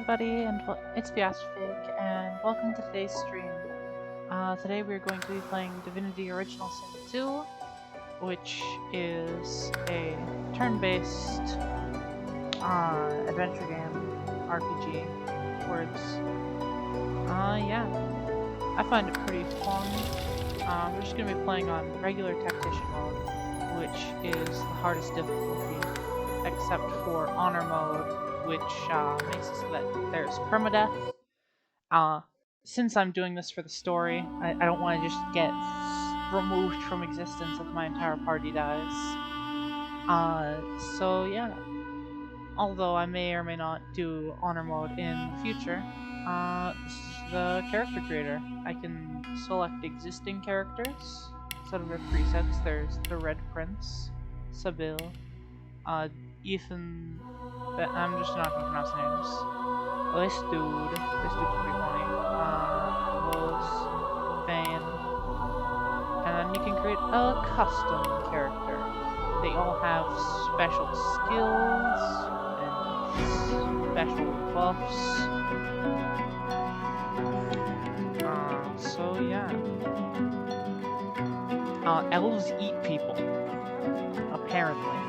everybody, and it's the Astrofig, and welcome to today's stream. Today we're going to be playing Divinity Original Sin 2, which is a turn-based adventure game, RPG, words. Yeah, I find it pretty fun. We're just going to be playing on regular tactician mode, which is the hardest difficulty, except for honor mode, which makes it so that there's permadeath. Since I'm doing this for the story, I don't want to just get removed from existence if my entire party dies. So yeah. Although I may or may not do honor mode in the future, this is the character creator. I can select existing characters instead of their presets. There's the Red Prince, Sabil, Ethan. I'm just not gonna pronounce names. This dude's pretty funny. Lois, Thane, and then you can create a custom character. They all have special skills and special buffs. So yeah. Elves eat people, apparently.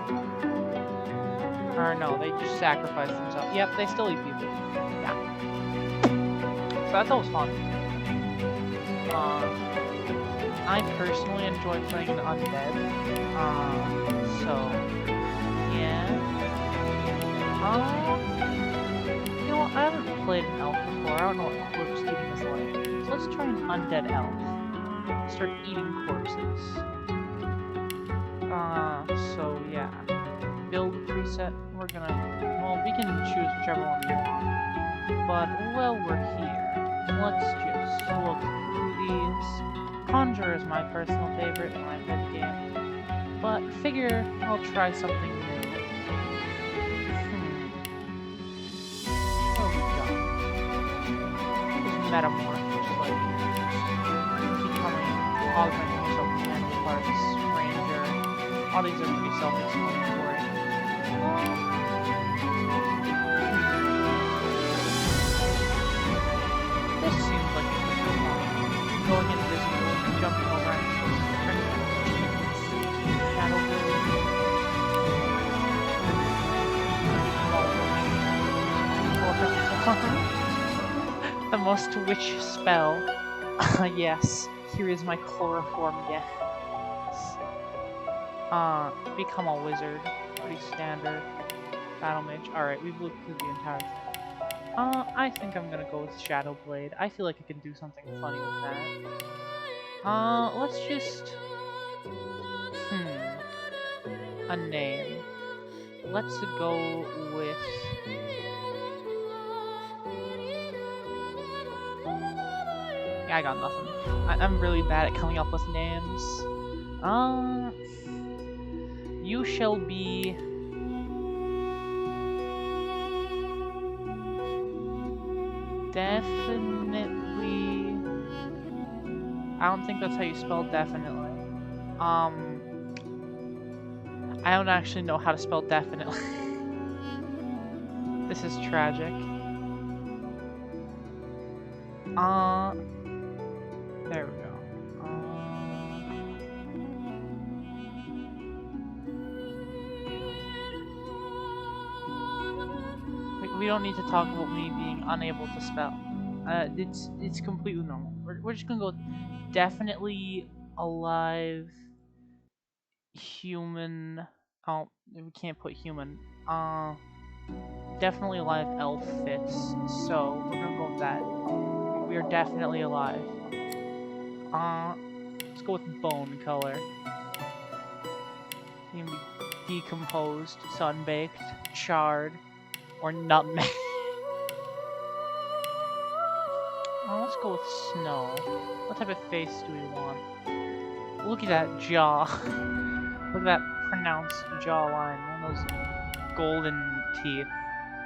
Or no, they just sacrifice themselves. Yep, they still eat people. Yeah. So that's always fun. I personally enjoy playing the undead. So yeah. You know what? I haven't played an elf before. I don't know what corpse eating is like. So let's try an undead elf. Start eating corpses. So yeah. Build preset. We're gonna, well, we can choose whichever one we want. But while we're here, let's just look through these. Conjure is my personal favorite when I play the game, but figure I'll try something new. What have we got? There's Metamorph, which is like becoming, augmenting yourself with animal parts, Ranger. All these are pretty self-explanatory. This seems like it could be fun. Going invisible and jumping around. Shadow Blade. The most witch spell. Yes, here is my chloroform death. Become a wizard. Pretty standard. Battle mage. Alright, we've looked through the entire thing. I think I'm gonna go with Shadow Blade. I feel like I can do something funny with that. Let's just... a name. Let's go with... Yeah, I got nothing. I'm really bad at coming up with names. You shall be... Definitely... I don't think that's how you spell definitely. I don't actually know how to spell definitely. This is tragic. There we go. We don't need to talk about me being unable to spell. It's completely normal. We're just gonna go with definitely alive human. Oh, we can't put human. Definitely alive elf fits. So we're gonna go with that. We are definitely alive. Let's go with bone color. You can be decomposed, sun-baked, charred, or nutmeg. Let's go with snow. What type of face do we want? Look at that jaw. Look at that pronounced jawline. One of those golden teeth.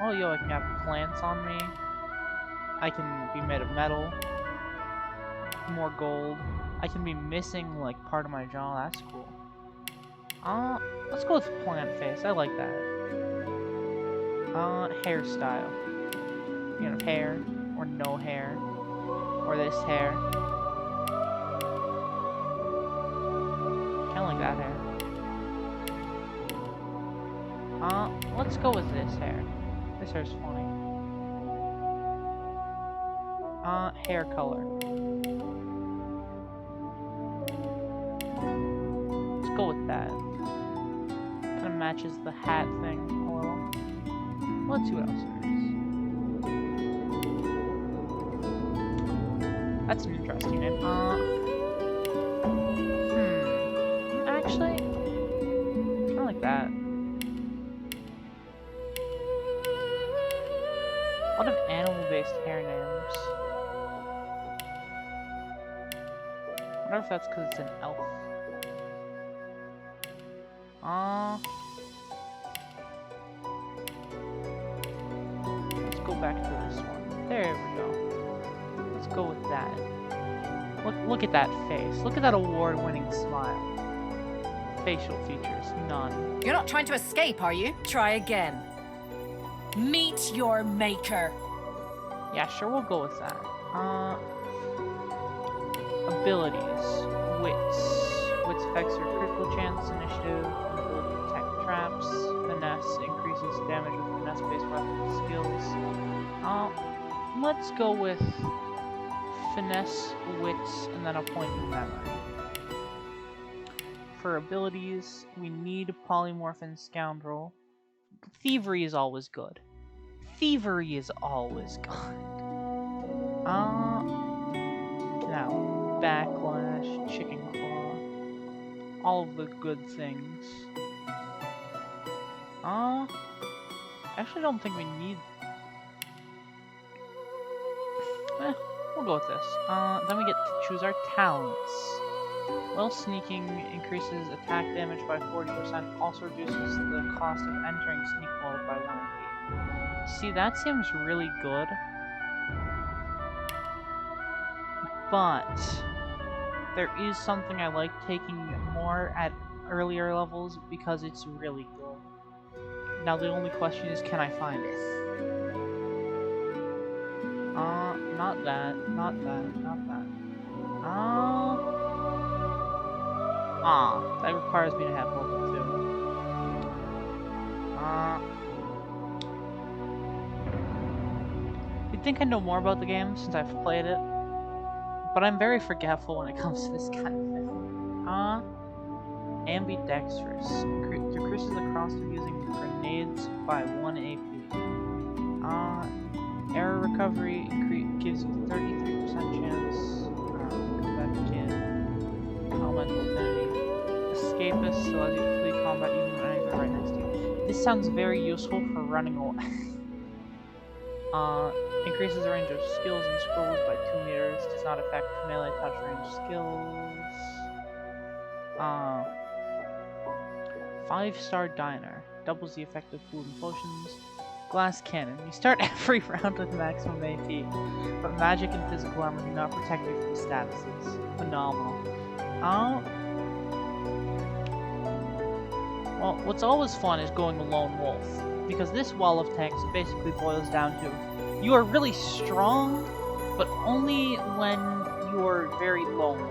Oh, yo, I can have plants on me. I can be made of metal. More gold. I can be missing, like, part of my jaw. That's cool. Let's go with plant face. I like that. Hairstyle. hair, or no hair, or this hair. Kinda like that hair. Let's go with this hair. This hair's funny. Hair color. Let's go with that. Kinda matches the hat thing a little. Let's see what else there is. That's an interesting name. Actually, kinda like that. A lot of animal-based hair names. I wonder if that's because it's an elf. Let's go back to this one. There we go. Let's go with that. Look at that face. Look at that award-winning smile. Facial features, none. You're not trying to escape, are you? Try again. Meet your maker. Yeah, sure, we'll go with that. Abilities. Wits. Wits affects your critical chance, initiative, and ability to detect traps. Finesse increases damage with finesse-based weapon skills. Let's go with finesse, wits, and then a point in memory. For abilities, we need polymorph and scoundrel. Thievery is always good. Thievery is always good. Now, backlash, chicken claw, all of the good things. I actually don't think we need. We'll go with this. Then we get to choose our talents. Well, sneaking increases attack damage by 40%, also reduces the cost of entering sneak mode by 1 See, that seems really good. But there is something I like taking more at earlier levels because it's really good. Now the only question is, can I find it? Not that, not that, not that. That requires me to have level 2. You'd think I know more about the game since I've played it, but I'm very forgetful when it comes to this kind of thing. Ambidextrous. Decreases the cost of using grenades by 1 AP. Error recovery gives you 33% chance. Come back again. Elemental affinity. Escapist allows you to complete combat even when enemies are right next to you. This sounds very useful for running away. Increases the range of skills and scrolls by 2 meters. Does not affect melee touch range skills. 5-star diner. Doubles the effect of food and potions. Glass cannon. You start every round with maximum AP, but magic and physical armor do not protect you from statuses. Phenomenal. Well, what's always fun is going a lone wolf, because this wall of text basically boils down to you are really strong, but only when you're very lonely.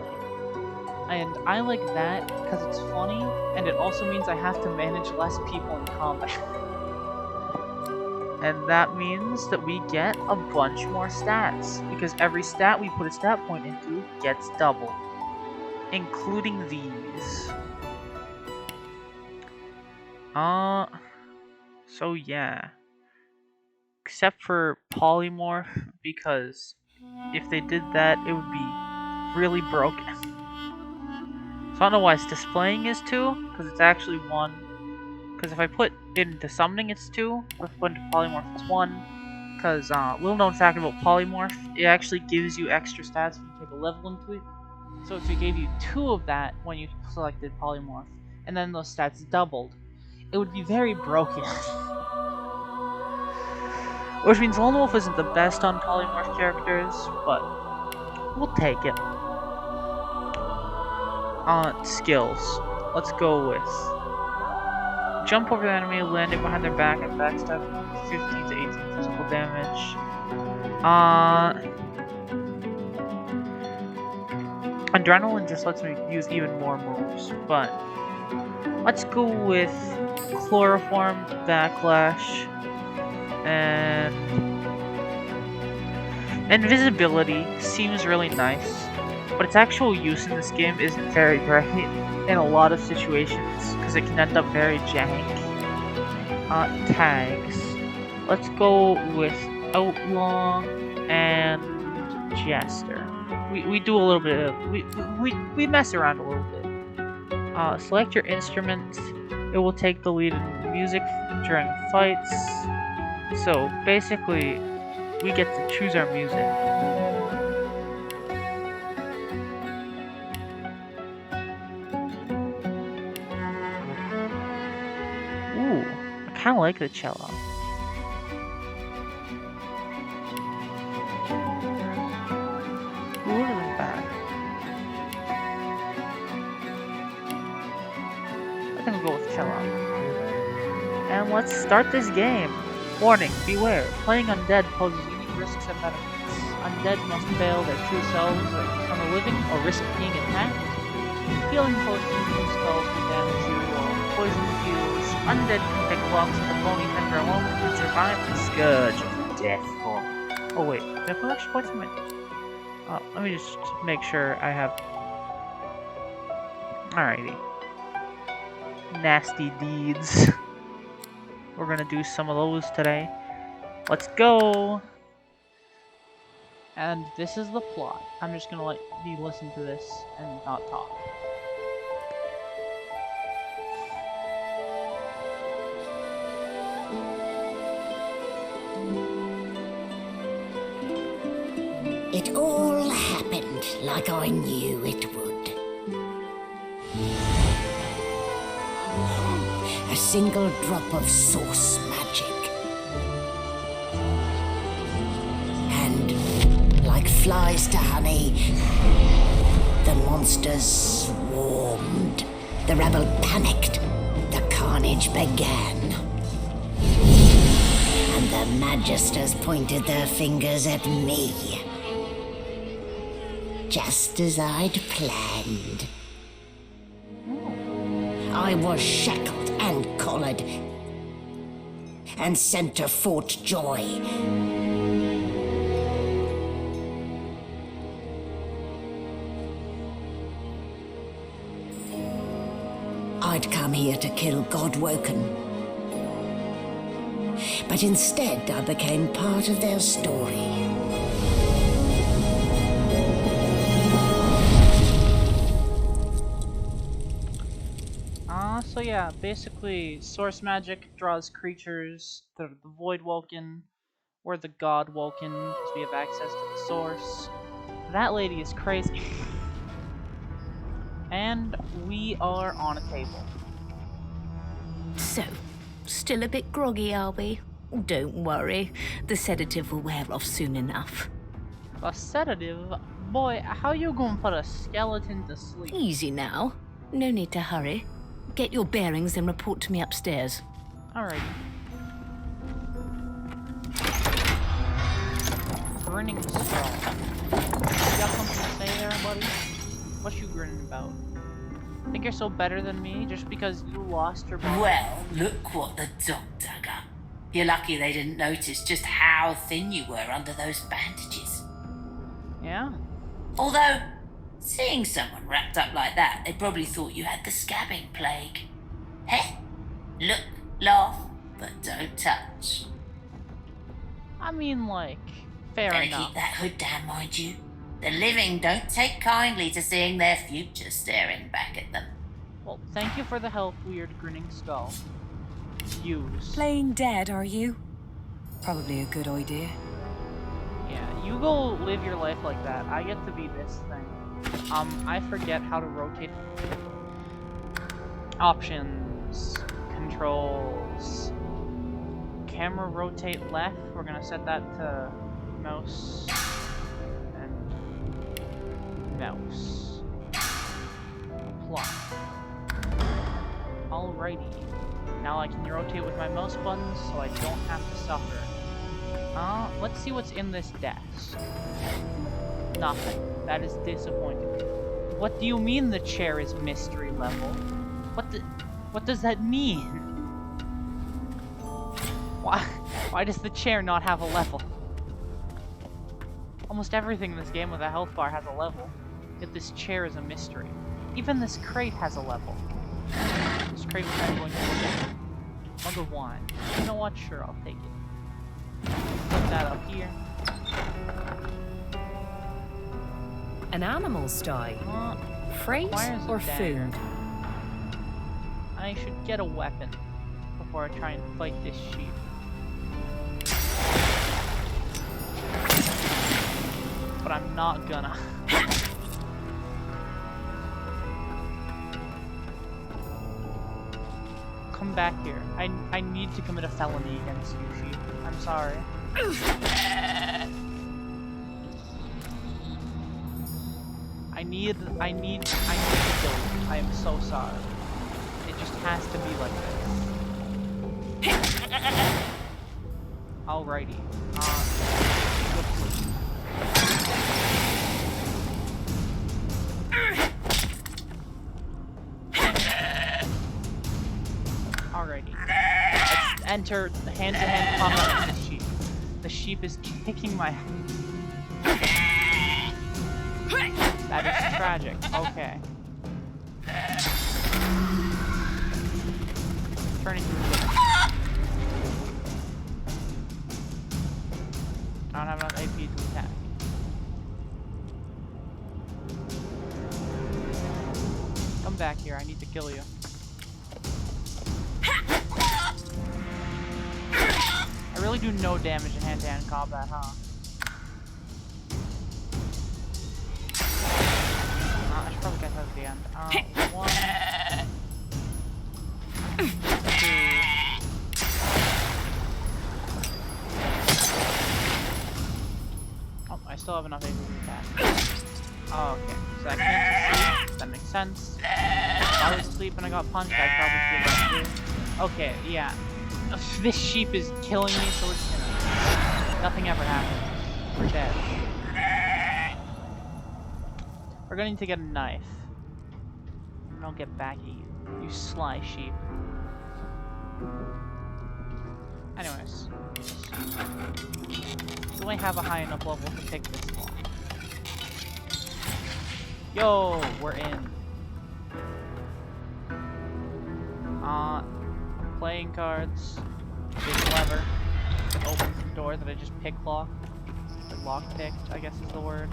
And I like that because it's funny, and it also means I have to manage less people in combat. And that means that we get a bunch more stats, because every stat we put a stat point into gets doubled, including these. So yeah. Except for polymorph, because if they did that, it would be really broken. So I don't know why it's displaying as 2, because it's actually 1. Because if I put it into summoning, it's 2. If I put into polymorph, it's 1. Because, little known fact about polymorph, it actually gives you extra stats when you take a level into it. So if it gave you 2 of that when you selected polymorph, and then those stats doubled, it would be very broken. Which means Lone Wolf isn't the best on polymorph characters, but we'll take it. Skills. Let's go with jump over the enemy, landing behind their back, and backstab 15 to 18 physical damage. Adrenaline just lets me use even more moves, but let's go with Chloroform, Backlash, and Invisibility seems really nice, but its actual use in this game isn't very great in a lot of situations because it can end up very jank. Tags. Let's go with Outlaw and Jester. We do a little bit of we mess around a little bit. Select your instrument. It will take the lead in music during fights. So basically, we get to choose our music. Ooh, I kind of like the cello. Ooh, isn't bad. I think we'll go with cello. And let's start this game. Warning, beware. Playing undead poses unique risks and benefits. Undead must veil their true selves from the living or risk being attacked. Healing potions and spells will damage you while poison heals. Undead can pick locks of the bony head for a moment and survive the scourge of death. Oh wait, do I put extra points in my... let me just make sure I have... Alrighty. Nasty deeds. We're gonna do some of those today. Let's go! And this is the plot. I'm just gonna let you listen to this and not talk. It all happened like I knew it would. A single drop of source magic. And like flies to honey, the monsters swarmed. The rebel panicked. The carnage began. And the magisters pointed their fingers at me. Just as I'd planned. I was shackled and collared and sent to Fort Joy. I'd come here to kill Godwoken. But instead I became part of their story. So yeah, basically, source magic draws creatures that are the Voidwoken or the Godwoken because we have access to the source. That lady is crazy. And we are on a table. So, still a bit groggy, are we? Don't worry, the sedative will wear off soon enough. A sedative? Boy, how you gonna put a skeleton to sleep? Easy now. No need to hurry. Get your bearings and report to me upstairs. Alright. Grinning skull. You got something to say there, buddy? What you grinning about? Think you're so better than me just because you lost your body? Well, look what the dog dug up. You're lucky they didn't notice just how thin you were under those bandages. Yeah? Although, seeing someone wrapped up like that, they probably thought you had the scabbing plague. Heh? Look, laugh, but don't touch. I mean, like, fair Better enough. keep that hood down, mind you. The living don't take kindly to seeing their future staring back at them. Well, thank you for the help, weird grinning skull. Use. Playing dead, are you? Probably a good idea. Yeah, you go live your life like that. I get to be this thing. I forget how to rotate. Options. Controls. Camera rotate left. We're gonna set that to mouse. And mouse. Apply. Alrighty. Now I can rotate with my mouse buttons so I don't have to suffer. Let's see what's in this desk. Nothing. That is disappointing. What do you mean the chair is mystery level? What does that mean? Why does the chair not have a level? Almost everything in this game with a health bar has a level. Yet this chair is a mystery. Even this crate has a level. This crate was never going to look at. Mug of wine. You know what? Sure, I'll take it. Put that up here. An animal sty. Freight requires a or dagger. food? I should get a weapon before I try and fight this sheep. But I'm not gonna. Come back here. I need to commit a felony against you, sheep. I'm sorry. I need to kill you. I am so sorry. It just has to be like this. Alrighty. Alrighty. Let's enter hand-to-hand combat with the sheep. The sheep is kicking my head. That is tragic. Okay. Turning to a I don't have enough AP to attack. Come back here. I need to kill you. I really do no damage in hand-to-hand combat, huh? I should probably get that at the end. 1, 2. Oh, I still have enough AP to attack. Oh, okay. So I can't sleep. That makes sense. If I was asleep and I got punched, I'd probably feel that too. Okay, yeah. This sheep is killing me, so it's gonna... Nothing ever happens. We're dead. We're going to need to get a knife. And I'll get back at you. You sly sheep. Anyways. Do I have a high enough level to pick this lock? Yo, we're in. Playing cards. Big lever. That opens the door that I just pick-locked. Or lock-picked, I guess is the word.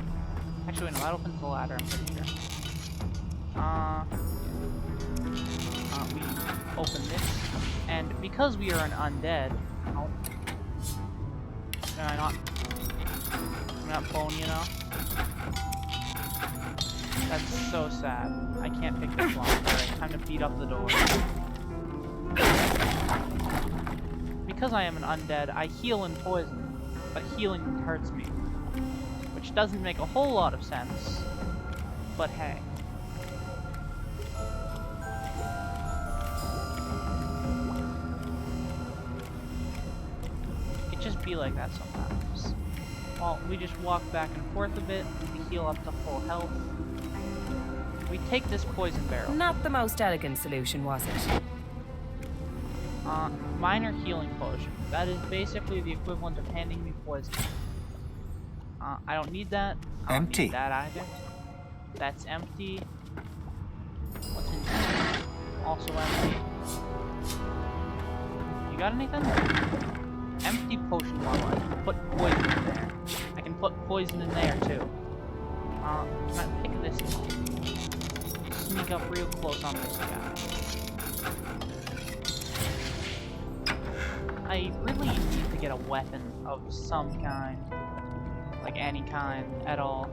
Actually, no, that opens the ladder, I'm pretty sure. We open this. And because we are an undead... Oh. I'm not bone, you know? That's so sad. I can't pick this lock. Alright, time to beat up the door. Because I am an undead, I heal and poison, but healing hurts me. Which doesn't make a whole lot of sense, but hey. It just be like that sometimes. Well, we just walk back and forth a bit, we heal up to full health. We take this poison barrel. Not the most elegant solution, was it? Minor healing potion. That is basically the equivalent of handing me poison. I don't need that. I don't Empty. need that either. That's empty. What's in here? Also empty. You got anything? Empty potion bottle. I can put poison in there. I can put poison in there too. Can I pick this up? Sneak up real close on this guy. I really need to get a weapon of some kind. Like any kind at all.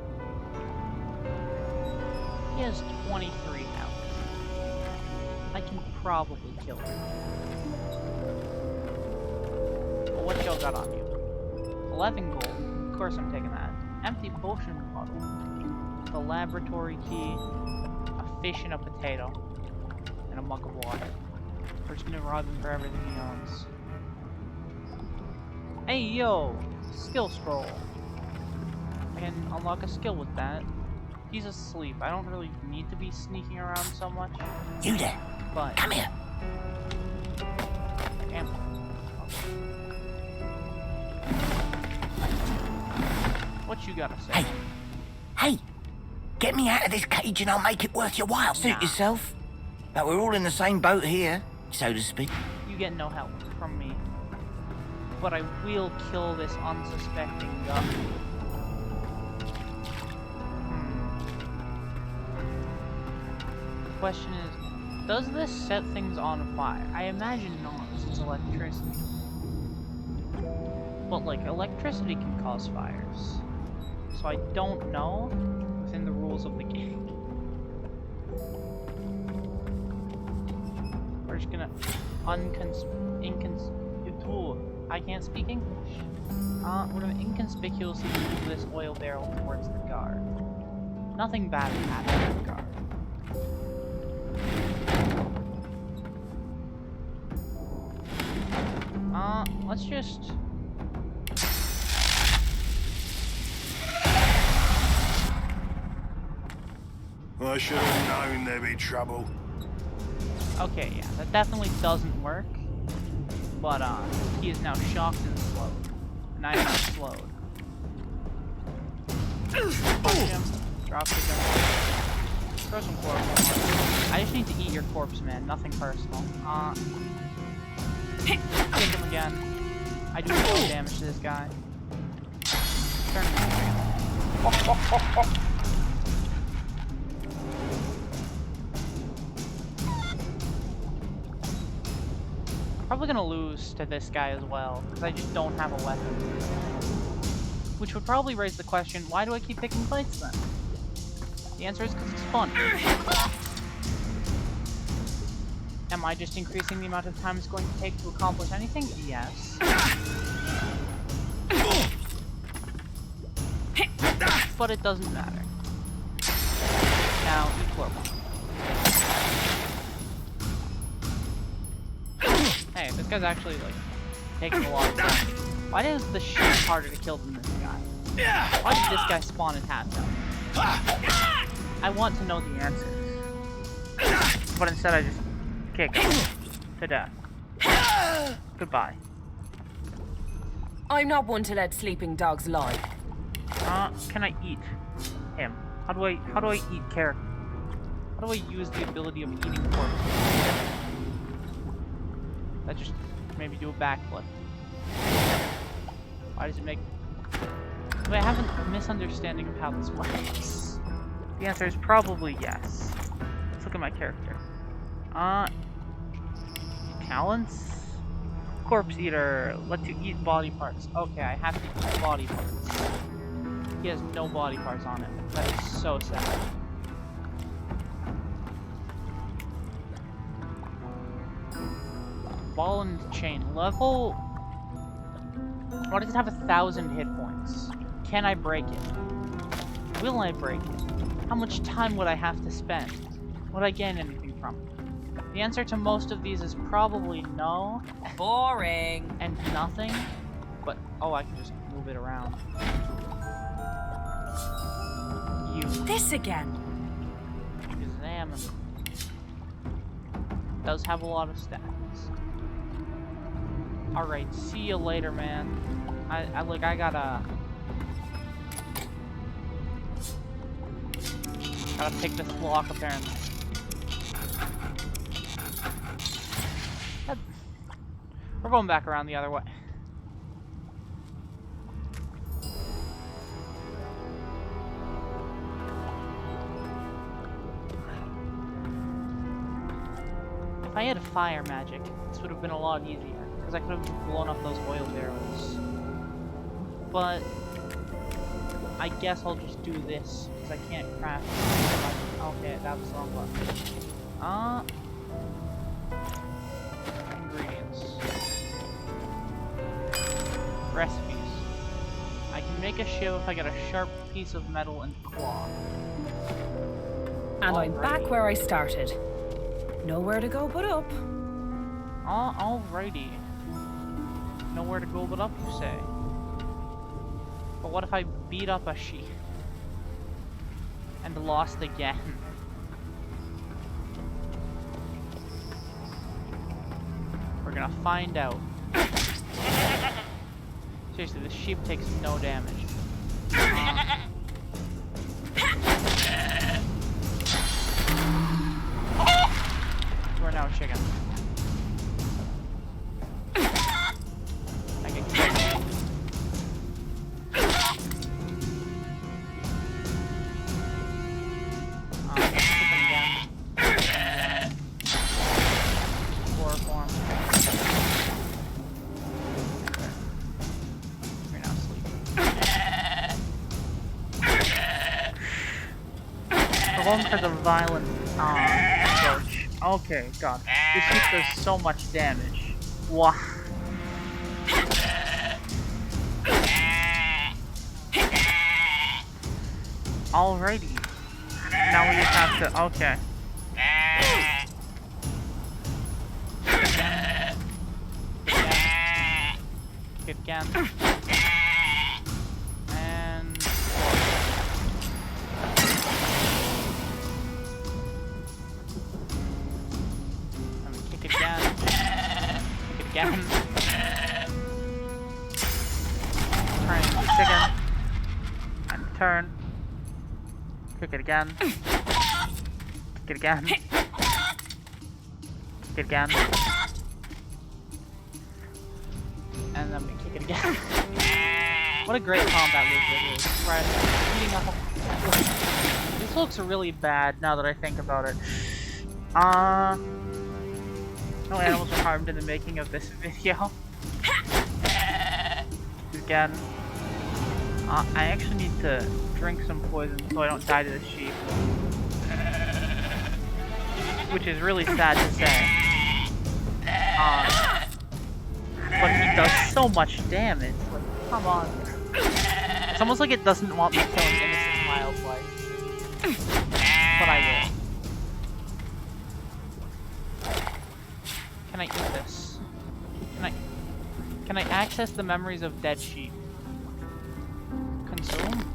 He has 23 health. I can probably kill him. Well, what y'all got on you? 11 gold. Of course I'm taking that. Empty potion bottle. The laboratory key. A fish and a potato. And a mug of water. We're just gonna rob him for everything he owns. Hey, yo! Skill scroll. I can unlock a skill with that. He's asleep. I don't really need to be sneaking around so much. You there? But... Come here. Damn. What you gotta say? Hey. Hey! Get me out of this cage and I'll make it worth your while. Suit Nah. yourself. But we're all in the same boat here, so to speak. You get no help from me. But I will kill this unsuspecting guy. The question is, does this set things on fire? I imagine not, since electricity. But like, electricity can cause fires. So I don't know within the rules of the game. We're just gonna I can't speak English. We're gonna inconspicuously move this oil barrel towards the guard. Nothing bad will happen to the guard. Let's just... I should have known there'd be trouble. Okay, yeah, that definitely doesn't work. But, he is now shocked and slowed. And I am not slowed. Punch him. Drop the gun. Throw some corpse. I just need to eat your corpse, man. Nothing personal. Kick him again. I do no damage to this guy. Turn him. Probably gonna lose to this guy as well, because I just don't have a weapon. Which would probably raise the question, why do I keep picking fights then? The answer is because it's fun. Am I just increasing the amount of time it's going to take to accomplish anything? Yes. But it doesn't matter. Now, eat Corvo. Hey, this guy's actually, like, taking a lot of damage. Why is the shit harder to kill than this guy? Why did this guy spawn in half health? I want to know the answers. But instead I just kick him to death. Goodbye. I'm not one to let sleeping dogs lie. Can I eat him? How do I eat character? How do I use the ability of eating corpses? That just maybe do a backflip. Why does it make... Do I have a misunderstanding of how this works? The answer is probably yes. Let's look at my character. Talents? Corpse eater. Let you eat body parts. Okay, I have to eat body parts. He has no body parts on him. That is so sad. Ball and chain level. Why does it have 1,000 hit points? Can I break it? Will I break it? How much time would I have to spend? Would I gain anything from it? The answer to most of these is probably no. Boring. And nothing. But oh, I can just move it around. You This again. examine. Does have a lot of stats. Alright, see you later, man. I gotta pick this block apparently. We're going back around the other way. If I had fire magic, this would have been a lot easier. Because I could have just blown up those oil barrels. But I guess I'll just do this because I can't craft. Okay, that was the wrong one. Ingredients. Recipes. I can make a shiv if I get a sharp piece of metal and claw. And I'm back where I started. Nowhere to go but up. Alrighty. Nowhere to go but up, you say? But what if I beat up a sheep and lost again? We're gonna find out. Seriously, this sheep takes no damage. We're now chicken. I can kill you. Chicken again. Chloroform. You're now asleep. We're going for the violent approach. Okay, God. This sheep does so much damage. Wow. Alrighty. Now we just have to. Okay. Kick it again. And. Kick it again. Kick it again. Turn chicken. And turn. Kick it again. Kick it again. Kick it again. And then we kick it again. What a great combat loop it is. Right. Eating up. This looks really bad now that I think about it. No animals were harmed in the making of this video. Again. I actually need to drink some poison so I don't die to the sheep. Which is really sad to say. But he does so much damage. Like, come on. It's almost like it doesn't want me killing innocent wildlife. But I will. Can I eat this? Can I access the memories of dead sheep? Consume?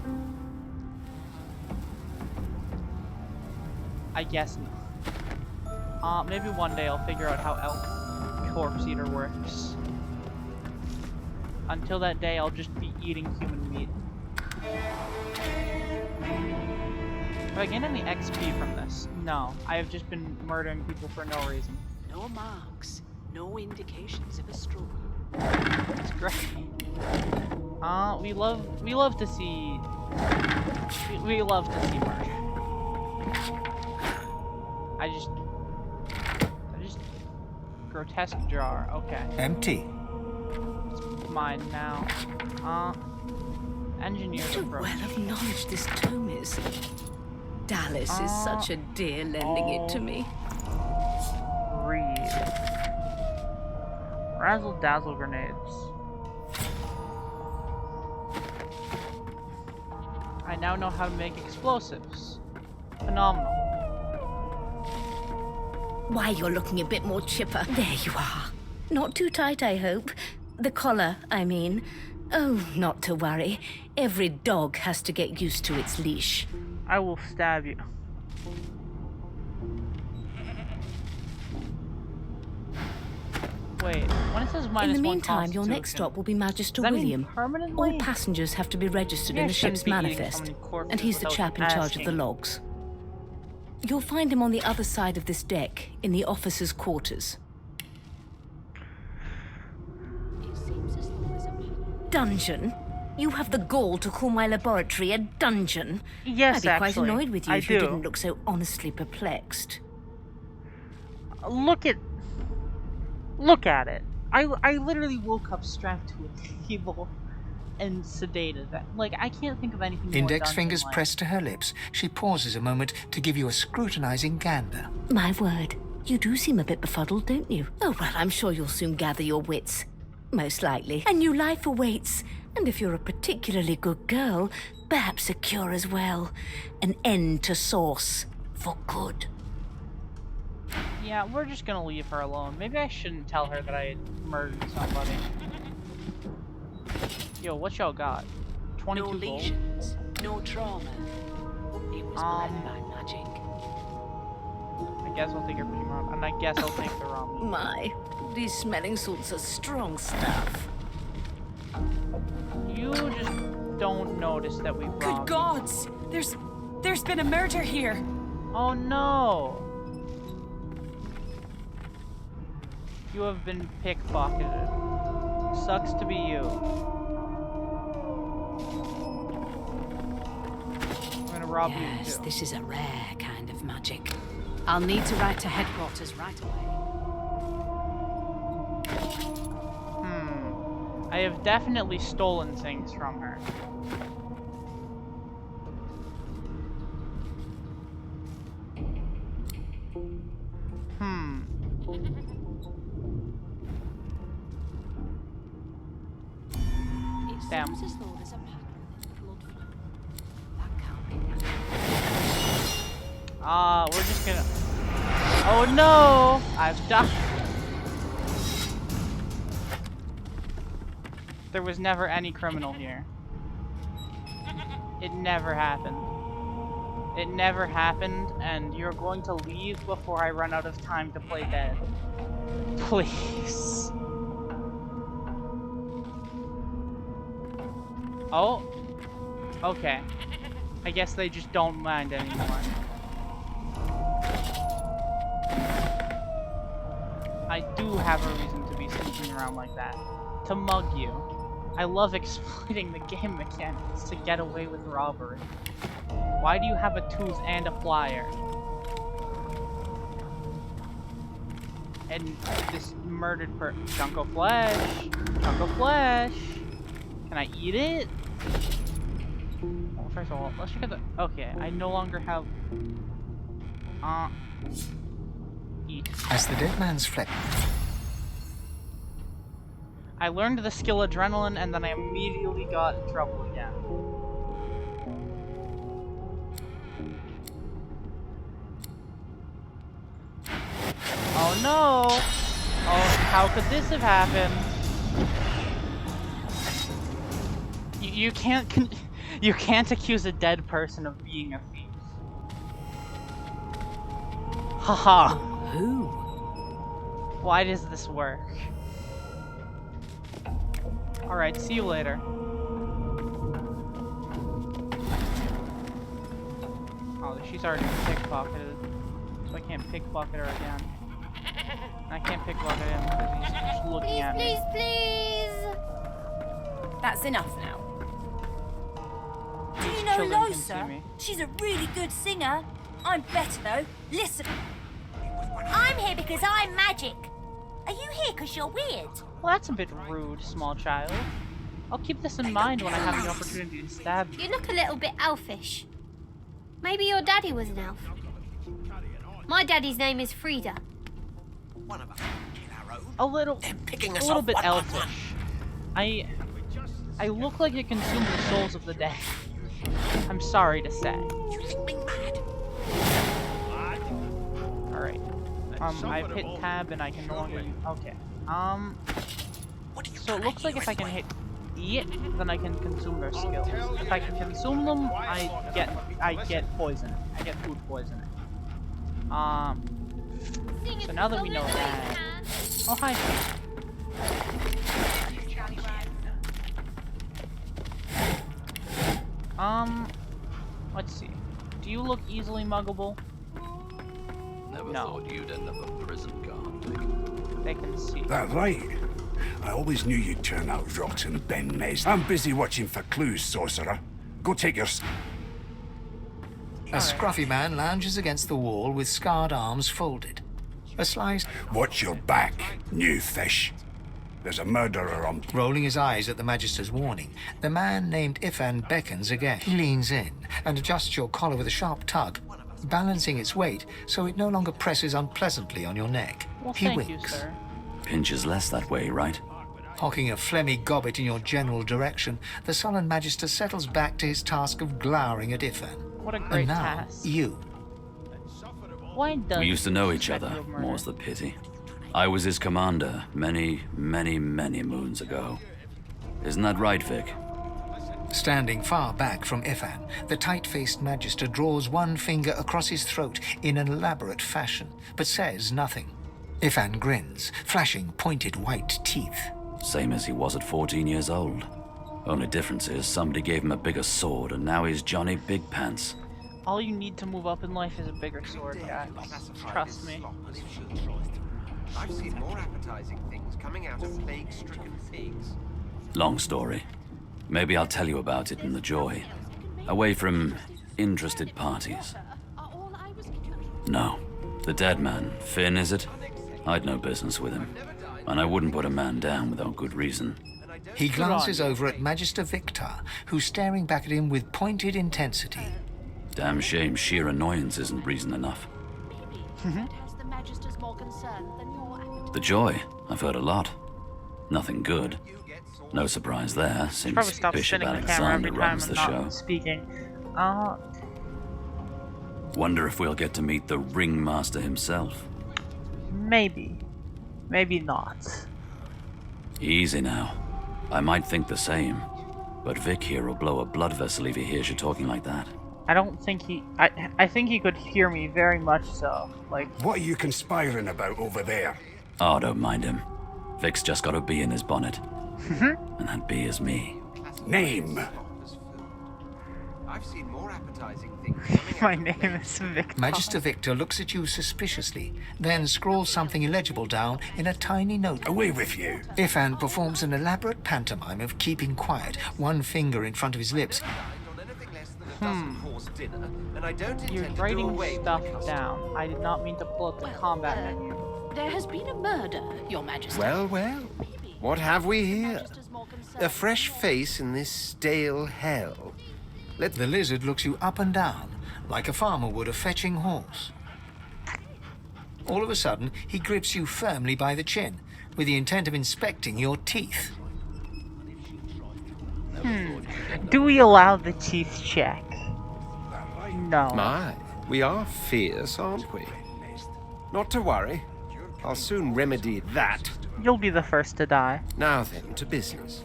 I guess not. Maybe one day I'll figure out how elk corpse eater works. Until that day, I'll just be eating human meat. Do I gain any XP from this? No, I have just been murdering people for no reason. No marks, no indications of a struggle. It's great. We love to see murder. I just grotesque jar. Okay. Empty. It's mine now. Engineer's What a approach. well of knowledge this tome is. Dallas is such a dear lending it to me. Read. Razzle dazzle grenades. I now know how to make explosives. Phenomenal. Why, you're looking a bit more chipper. There you are. Not too tight, I hope. The collar, I mean. Oh, not to worry. Every dog has to get used to its leash. I will stab you. Wait, when it says minus In the one meantime, your next constitution, stop will be Magister does that mean William. permanently? All passengers have to be registered Maybe in I the shouldn't ship's be eating so manifest, many corpses and he's the without chap in charge of the asking. logs. You'll find him on the other side of this deck, in the officers' quarters. It seems as though there's a Dungeon? You have the gall to call my laboratory a dungeon? Yes, I'd be quite actually, annoyed with you I if you do. didn't look so honestly perplexed. Look at it. I literally woke up strapped to a table and sedated. Like, I can't think of anything more Index fingers dungeon-like. pressed to her lips. She pauses a moment to give you a scrutinizing gander. My word, you do seem a bit befuddled, don't you? Oh, well, I'm sure you'll soon gather your wits. Most likely. A new life awaits. And if you're a particularly good girl, perhaps a cure as well. An end to Sauce. For good. Yeah, we're just gonna leave her alone. Maybe I shouldn't tell her that I had murdered somebody. Yo, what y'all got? 22 No gold. lesions, no trauma. It was bled by magic. I guess I'll take everything wrong. And I guess I'll take the rum. My, these smelling salts are strong stuff. You just don't notice that we Good robbed. gods! There's been a murder here. Oh no! You have been pickpocketed. Sucks to be you. I'm gonna rob you Yes, too. this is a rare kind of magic. I'll need to write to headquarters right away. I have definitely stolen things from her. It Damn. seems as though there's a pattern in the blood flow. That can't be right. We're just gonna... Oh no! I've died. There was never any criminal here. It never happened. It never happened, and you're going to leave before I run out of time to play dead. Please. Oh. Okay. I guess they just don't mind anymore. I do have a reason to be sneaking around like that. To mug you. I love exploiting the game mechanics to get away with robbery. Why do you have a tooth and a flyer? And this murdered chunk of flesh. Chunk of flesh. Can I eat it? Well, first of all, let's check out the... Okay, I no longer have... Eat. As the dead man's flesh... I learned the skill adrenaline and then I immediately got in trouble again. Oh no! Oh, how could this have happened? You can't you can't accuse a dead person of being a thief. Haha. Who? Why does this work? Alright, see you later. Oh, she's already pickpocketed. So I can't pickpocket her again. And I can't pickpocket him because he's just looking at me. Please. That's enough now. Do These you know children can see Losa? me. She's a really good singer. I'm better though. Listen. I'm here because I'm magic. Are you here because you're weird? Well, that's a bit rude, small child. I'll keep this in mind when I have the opportunity to stab you. You look a little bit elfish. Maybe your daddy was an elf. My daddy's name is Frida. A little bit elfish. I look like it consumed the souls of the dead. I'm sorry to say. Alright. I've hit tab and I can no longer... Okay. So it looks like if I can hit E, then I can consume their skills. If I can consume them, I get poison. I get food poisoning. So now that we know that... Oh, hi. Let's see. Do you look easily muggable? Never No. thought you'd end up a prison guard, Dick. They can see. That right. I always knew you'd turn out rotten, Ben Mez. I'm busy watching for clues, sorcerer. Go take your... A scruffy man lounges against the wall with scarred arms folded. A slice... Watch your back, new fish. There's a murderer on... Rolling his eyes at the Magister's warning, the man named Ifan beckons again. He leans in and adjusts your collar with a sharp tug, balancing its weight so it no longer presses unpleasantly on your neck. Well, He thank you, winks. sir. Pinches less that way, right? Hocking a phlegmy gobbet in your general direction, the sullen Magister settles back to his task of glowering at Ifan. What a great And now, task. you. Why does We used to know each suspect other, you of murder? more's the pity. I was his commander many, many, many moons ago. Isn't that right, Vic? Standing far back from Ifan, the tight-faced Magister draws one finger across his throat in an elaborate fashion, but says nothing. Ifan grins, flashing pointed white teeth. Same as he was at 14 years old. Only difference is somebody gave him a bigger sword and now he's Johnny Big Pants. All you need to move up in life is a bigger sword, guys. Trust me. I've seen more appetizing things coming out of plague-stricken pigs. Long story. Maybe I'll tell you about it in the Joy. Away from interested parties. No. The dead man, Finn, is it? I'd no business with him. And I wouldn't put a man down without good reason. He glances over at Magister Victor, who's staring back at him with pointed intensity. Damn shame sheer annoyance isn't reason enough. The Joy, I've heard a lot. Nothing good. No surprise there, since Probably stop Bishop spinning the camera every Alexander time runs I'm the not show. speaking. Wonder if we'll get to meet the ringmaster himself. Maybe. Maybe not. Easy now. I might think the same, but Vic here will blow a blood vessel if he hears you talking like that. I don't think he... I think he could hear me very much so. Like... What are you conspiring about over there? Oh, don't mind him. Vic's just got a bee in his bonnet. And that bee is me. Name. I've seen more appetizing things. My name is Victor. Magister Victor looks at you suspiciously, then scrawls something illegible down in a tiny note. Away with you. Ifan performs an elaborate pantomime of keeping quiet, one finger in front of his lips. You're writing stuff down. I did not mean to pull up the combat menu. There has been a murder, Your Majesty. Well, well. What have we here? A fresh face in this stale hell. The lizard looks you up and down, like a farmer would a fetching horse. All of a sudden, he grips you firmly by the chin, with the intent of inspecting your teeth. Do we allow the teeth check? No. My, we are fierce, aren't we? Not to worry. I'll soon remedy that. You'll be the first to die. Now then, to business.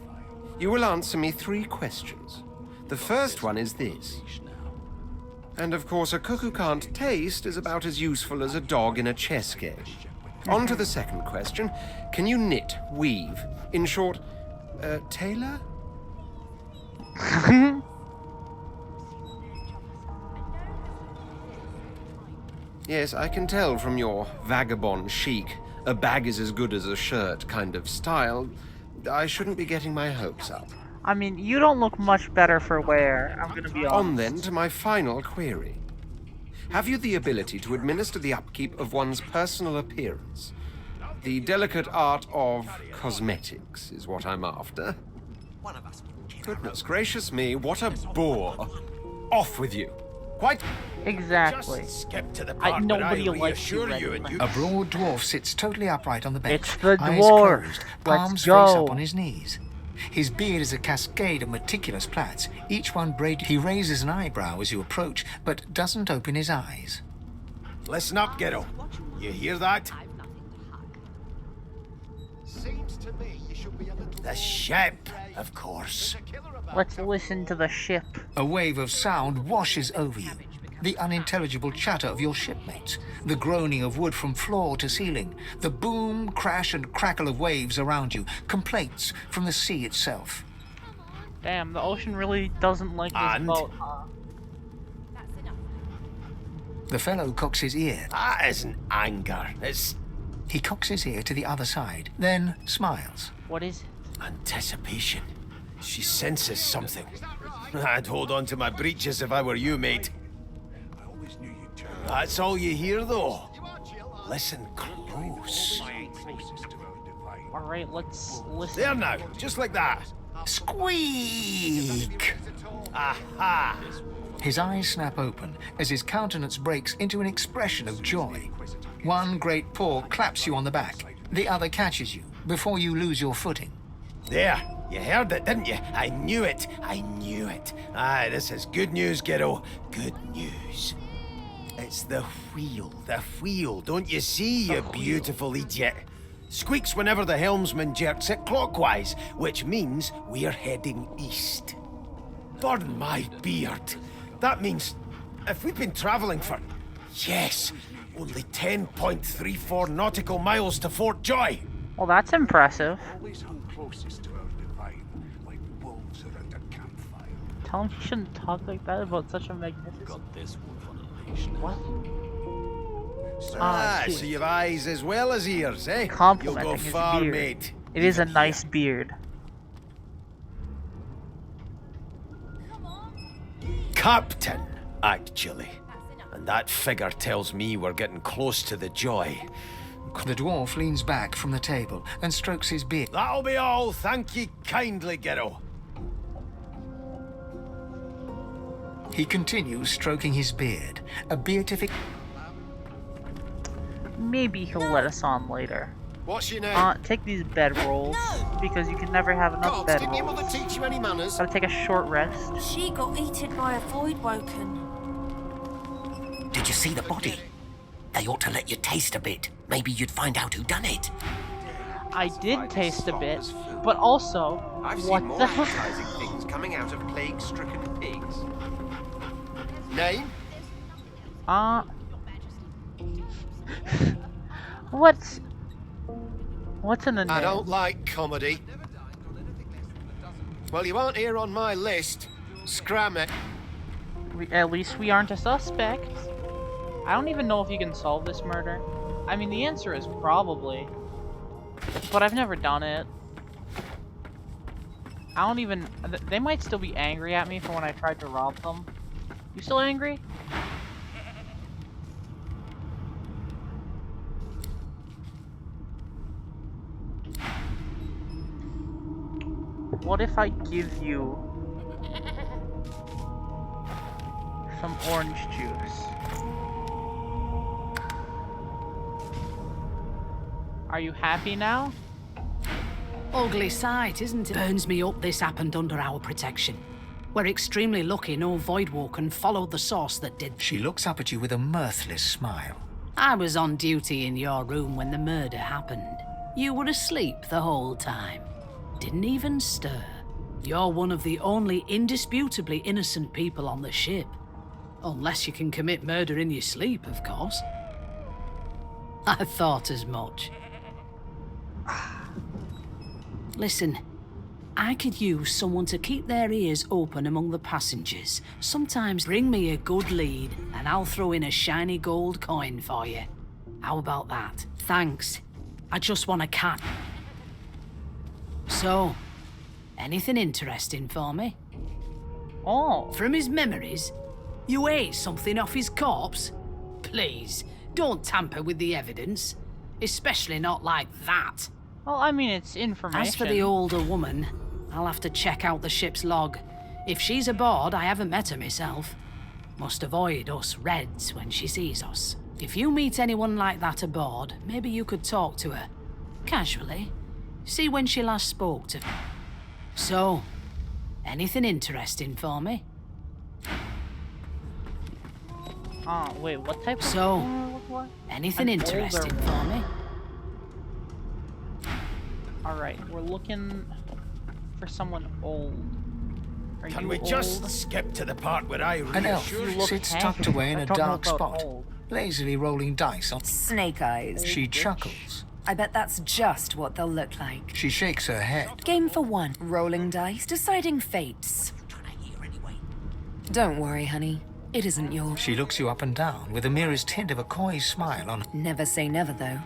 You will answer me 3 questions. The first one is this. And of course, a cook who can't taste is about as useful as a dog in a chess game. On to the second question. Can you knit, weave? In short, tailor? Yes, I can tell from your vagabond chic, a bag is as good as a shirt kind of style. I shouldn't be getting my hopes up. I mean, you don't look much better for wear, I'm gonna be honest. On then to my final query. Have you the ability to administer the upkeep of one's personal appearance? The delicate art of cosmetics is what I'm after. Goodness gracious me, what a bore. Off with you. Quite. Exactly. Nobody likes you, A broad dwarf sits totally upright on the bench. It's the eyes dwarf. closed, Let's palms go. face up on his knees. His beard is a cascade of meticulous plaits, each one braided. He raises an eyebrow as you approach, but doesn't open his eyes. Listen up, Ghetto. You hear that? The ship, of course. Let's listen to the ship. A wave of sound washes over you. The unintelligible chatter of your shipmates, the groaning of wood from floor to ceiling, the boom, crash, and crackle of waves around you, complaints from the sea itself. Damn, the ocean really doesn't like this boat, huh? The fellow cocks his ear. That isn't anger, it's... He cocks his ear to the other side, then smiles. What is it? Anticipation. She senses something. I'd hold on to my breeches if I were you, mate. That's all you hear, though. Listen close. Alright, let's listen. There now, just like that. Squeak! Aha! His eyes snap open as his countenance breaks into an expression of joy. One great paw claps you on the back. The other catches you before you lose your footing. There, you heard it, didn't you? I knew it. I knew it. Aye, this is good news, kiddo. Good news. It's the wheel. The wheel. Don't you see, you beautiful idiot? Squeaks whenever the helmsman jerks it clockwise, which means we're heading east. Pardon my beard. That means if we've been traveling for, yes, only 10.34 nautical miles to Fort Joy. Well, that's impressive. Always hung closest to our divine, like wolves around a campfire. Tell him he shouldn't talk like that about such a magnificent... Got this wolf on a leash now. What? Ah, cute. so you've eyes as well as ears, eh? Complimenting You'll go his far, beard. mate. It is a nice beard. Captain, actually. And that figure tells me we're getting close to the Joy. The dwarf leans back from the table and strokes his beard. That'll be all. Thank ye kindly, Gero. He continues stroking his beard, a beatific... Maybe he'll let us on later. What's your name? Take these bed rolls, because you can never have enough bed didn't your mother rolls. teach you any manners? Gotta take a short rest. She got eaten by a void woken. Did you see the body? They ought to let you taste a bit. Maybe you'd find out who done it. I did taste a bit, but also, I've what seen more the appetizing things coming out of plague-stricken pigs. Name? What's in the name? I don't like comedy. Well, you aren't here on my list. Scram it. At least we aren't a suspect. I don't even know if you can solve this murder. I mean, the answer is probably. But I've never done it. I don't even... They might still be angry at me for when I tried to rob them. You still angry? What if I give you some orange juice? Are you happy now? Ugly sight, isn't it? Burns me up this happened under our protection. We're extremely lucky no Voidwoken followed the source that did. She looks up at you with a mirthless smile. I was on duty in your room when the murder happened. You were asleep the whole time. Didn't even stir. You're one of the only indisputably innocent people on the ship. Unless you can commit murder in your sleep, of course. I thought as much. Listen, I could use someone to keep their ears open among the passengers. Sometimes bring me a good lead, and I'll throw in a shiny gold coin for you. How about that? Thanks. I just want a cat. So, anything interesting for me? Oh. From his memories? You ate something off his corpse? Please, don't tamper with the evidence. Especially not like that. Well, I mean, it's information. As for the older woman, I'll have to check out the ship's log. If she's aboard, I haven't met her myself. Must avoid us Reds when she sees us. If you meet anyone like that aboard, maybe you could talk to her. Casually. See when she last spoke to her. So, anything interesting for me? Wait, what type of... So, anything interesting for me? Alright, we're looking for someone old. Are Can you we old? just skip to the part where I An elf reassure sits tucked away in I a don't know dark about spot, old. lazily rolling dice on... Snake eyes. She chuckles. I bet that's just what they'll look like. She shakes her head. Game for one. Rolling dice, deciding fates. Don't worry, honey. It isn't yours. She looks you up and down with the merest hint of a coy smile on... Never say never, though.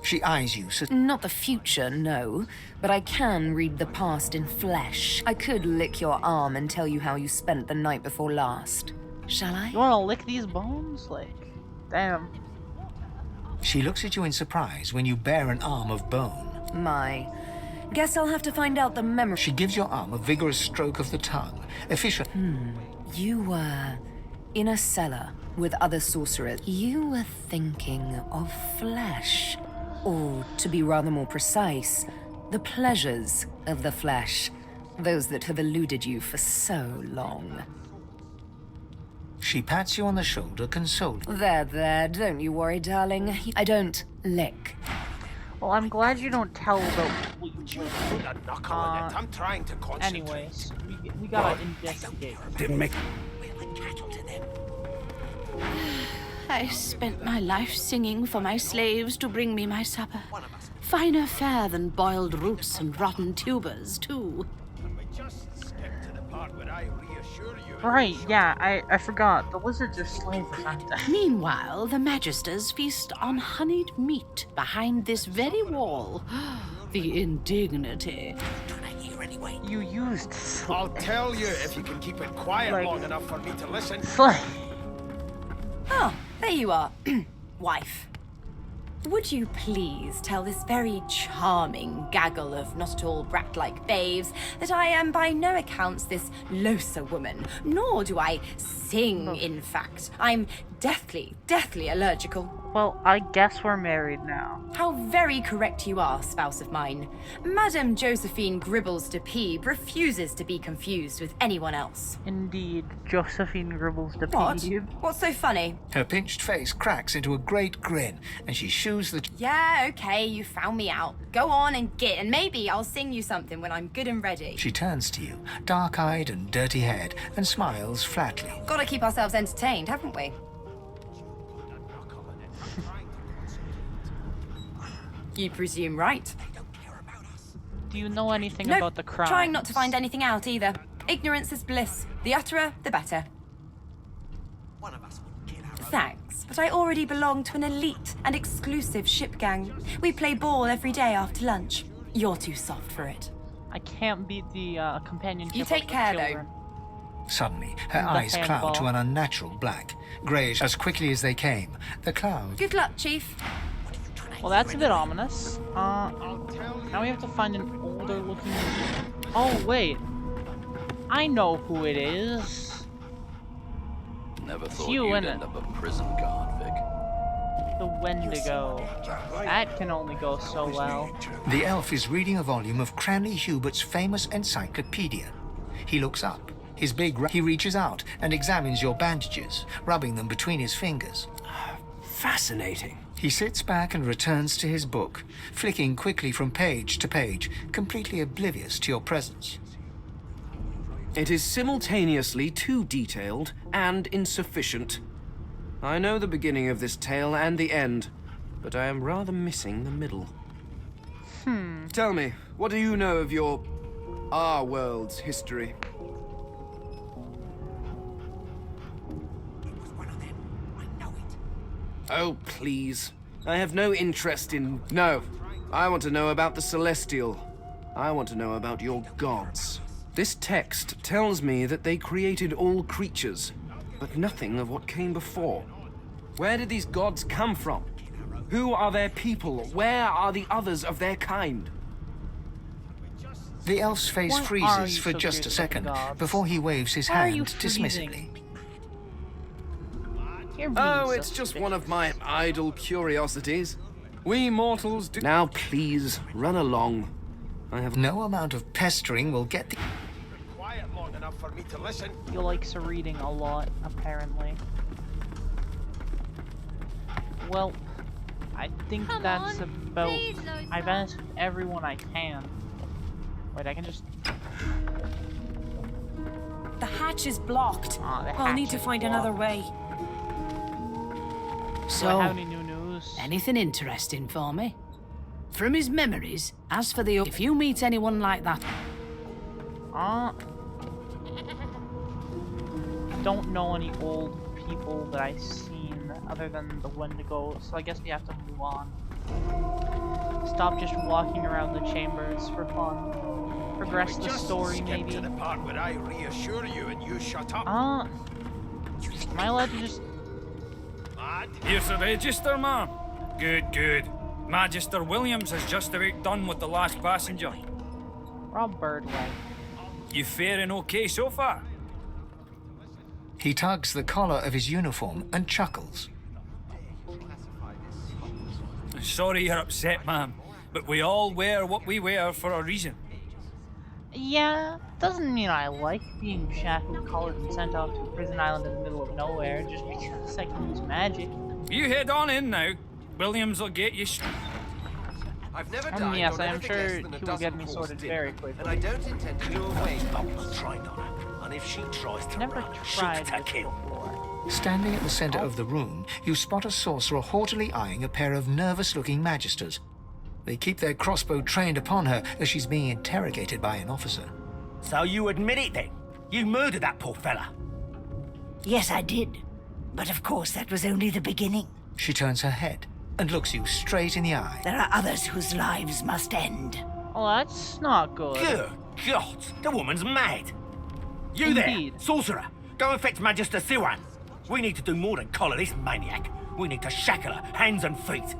She eyes you... Not the future, no. But I can read the past in flesh. I could lick your arm and tell you how you spent the night before last. Shall I? You wanna lick these bones? Like, damn. She looks at you in surprise when you bare an arm of bone. My. Guess I'll have to find out the memory. She gives your arm a vigorous stroke of the tongue. Efficient. You were in a cellar with other sorcerers. You were thinking of flesh. Or, to be rather more precise, the pleasures of the flesh. Those that have eluded you for so long. She pats you on the shoulder, consoling. There, don't you worry, darling. I don't lick. Well, I'm glad you don't tell about what you Put a knuckle in it. I'm trying to concentrate. anyways, we gotta investigate. Didn't make... I spent my life singing for my slaves to bring me my supper. Finer fare than boiled roots and rotten tubers, too. Right, yeah, I forgot. The lizards are slaves or something. Meanwhile, the Magisters feast on honeyed meat behind this very wall. The indignity. You used I'll tell you if you can keep it quiet Like- long enough for me to listen. slave. Oh, there you are. Wife. Would you please tell this very charming gaggle of not at all brat-like babes that I am by no accounts this Losa woman, nor do I sing, in fact. I'm deathly allergical. Well, I guess we're married now. How very correct you are, spouse of mine. Madame Josephine Gribbles de Peeb refuses to be confused with anyone else. Indeed, Josephine Gribbles de What? Peeb. What's so funny? Her pinched face cracks into a great grin, and she shoos the... Yeah, okay, you found me out. Go on and git, and maybe I'll sing you something when I'm good and ready. She turns to you, dark-eyed and dirty-haired, and smiles flatly. Gotta keep ourselves entertained, haven't we? You presume right. Do you know anything Nope, about the crime? trying not to find anything out either. Ignorance is bliss. The utterer, the better. Thanks, but I already belong to an elite and exclusive ship gang. We play ball every day after lunch. You're too soft for it. I can't beat the companionship. You take of the care, though. children. Suddenly, her The eyes cloud handball. to an unnatural black. Greyish as quickly as they came. The cloud... Good luck, Chief. Well, that's a bit ominous. Now we have to find an older looking... Oh, wait. I know who it is. Never thought you, you'd innit? end up a prison guard, Vic. The Wendigo. That can only go so well. The elf is reading a volume of Cranley Hubert's famous encyclopedia. He looks up. His he reaches out and examines your bandages, rubbing them between his fingers. Fascinating. He sits back and returns to his book, flicking quickly from page to page, completely oblivious to your presence. It is simultaneously too detailed and insufficient. I know the beginning of this tale and the end, but I am rather missing the middle. Tell me, what do you know of our world's history? Oh, please. I have no interest in... No. I want to know about the Celestial. I want to know about your gods. This text tells me that they created all creatures, but nothing of what came before. Where did these gods come from? Who are their people? Where are the others of their kind? The elf's face Why are freezes you for so just a curious second about gods? before he waves his Why are you hand freezing? dismissively. You're being Oh, it's so just stupid. one of my idle curiosities. We mortals do... Now, please, run along. I have... No amount of pestering will get the... Quiet long enough for me to listen. You likes reading a lot, apparently. Well, I think that's about... I've asked everyone I can. Wait, I can just... The hatch is blocked. Ah, the I'll hatch need to is find blocked. another way. Do I So, have any new news? anything interesting for me? From his memories, as for the... If you meet anyone like that... Don't know any old people that I've seen other than the Wendigo, so I guess we have to move on. Stop just walking around the chambers for fun. Progress the story, skip maybe. to the part where I reassure you and you shut up. Am I allowed to just... Lad? Here's the register, ma'am. Good. Magister Williams has just about done with the last passenger. Rob Birdway. You faring okay so far? He tugs the collar of his uniform and chuckles. Sorry you're upset, ma'am, but we all wear what we wear for a reason. Yeah, doesn't mean I like being shackled, collared, and sent off to a prison island in the middle of nowhere just because I can use magic. You head on in now. Williams will get you. I've never And dined yes, on I am anything sure less than a he will dozen get me course sorted dinner, very quickly. and I don't intend to do away. I'll try on her, and if she tries to Never run, tried shoot to this kill. before. Standing at the center of the room, you spot a sorcerer haughtily eyeing a pair of nervous-looking magisters. They keep their crossbow trained upon her as she's being interrogated by an officer. So you admit it then? You murdered that poor fella? Yes, I did. But of course, that was only the beginning. She turns her head and looks you straight in the eye. There are others whose lives must end. Oh, that's not good. Good God, the woman's mad. You Indeed. there, sorcerer, go and fetch Magister Siwan. We need to do more than collar this maniac. We need to shackle her, hands and feet.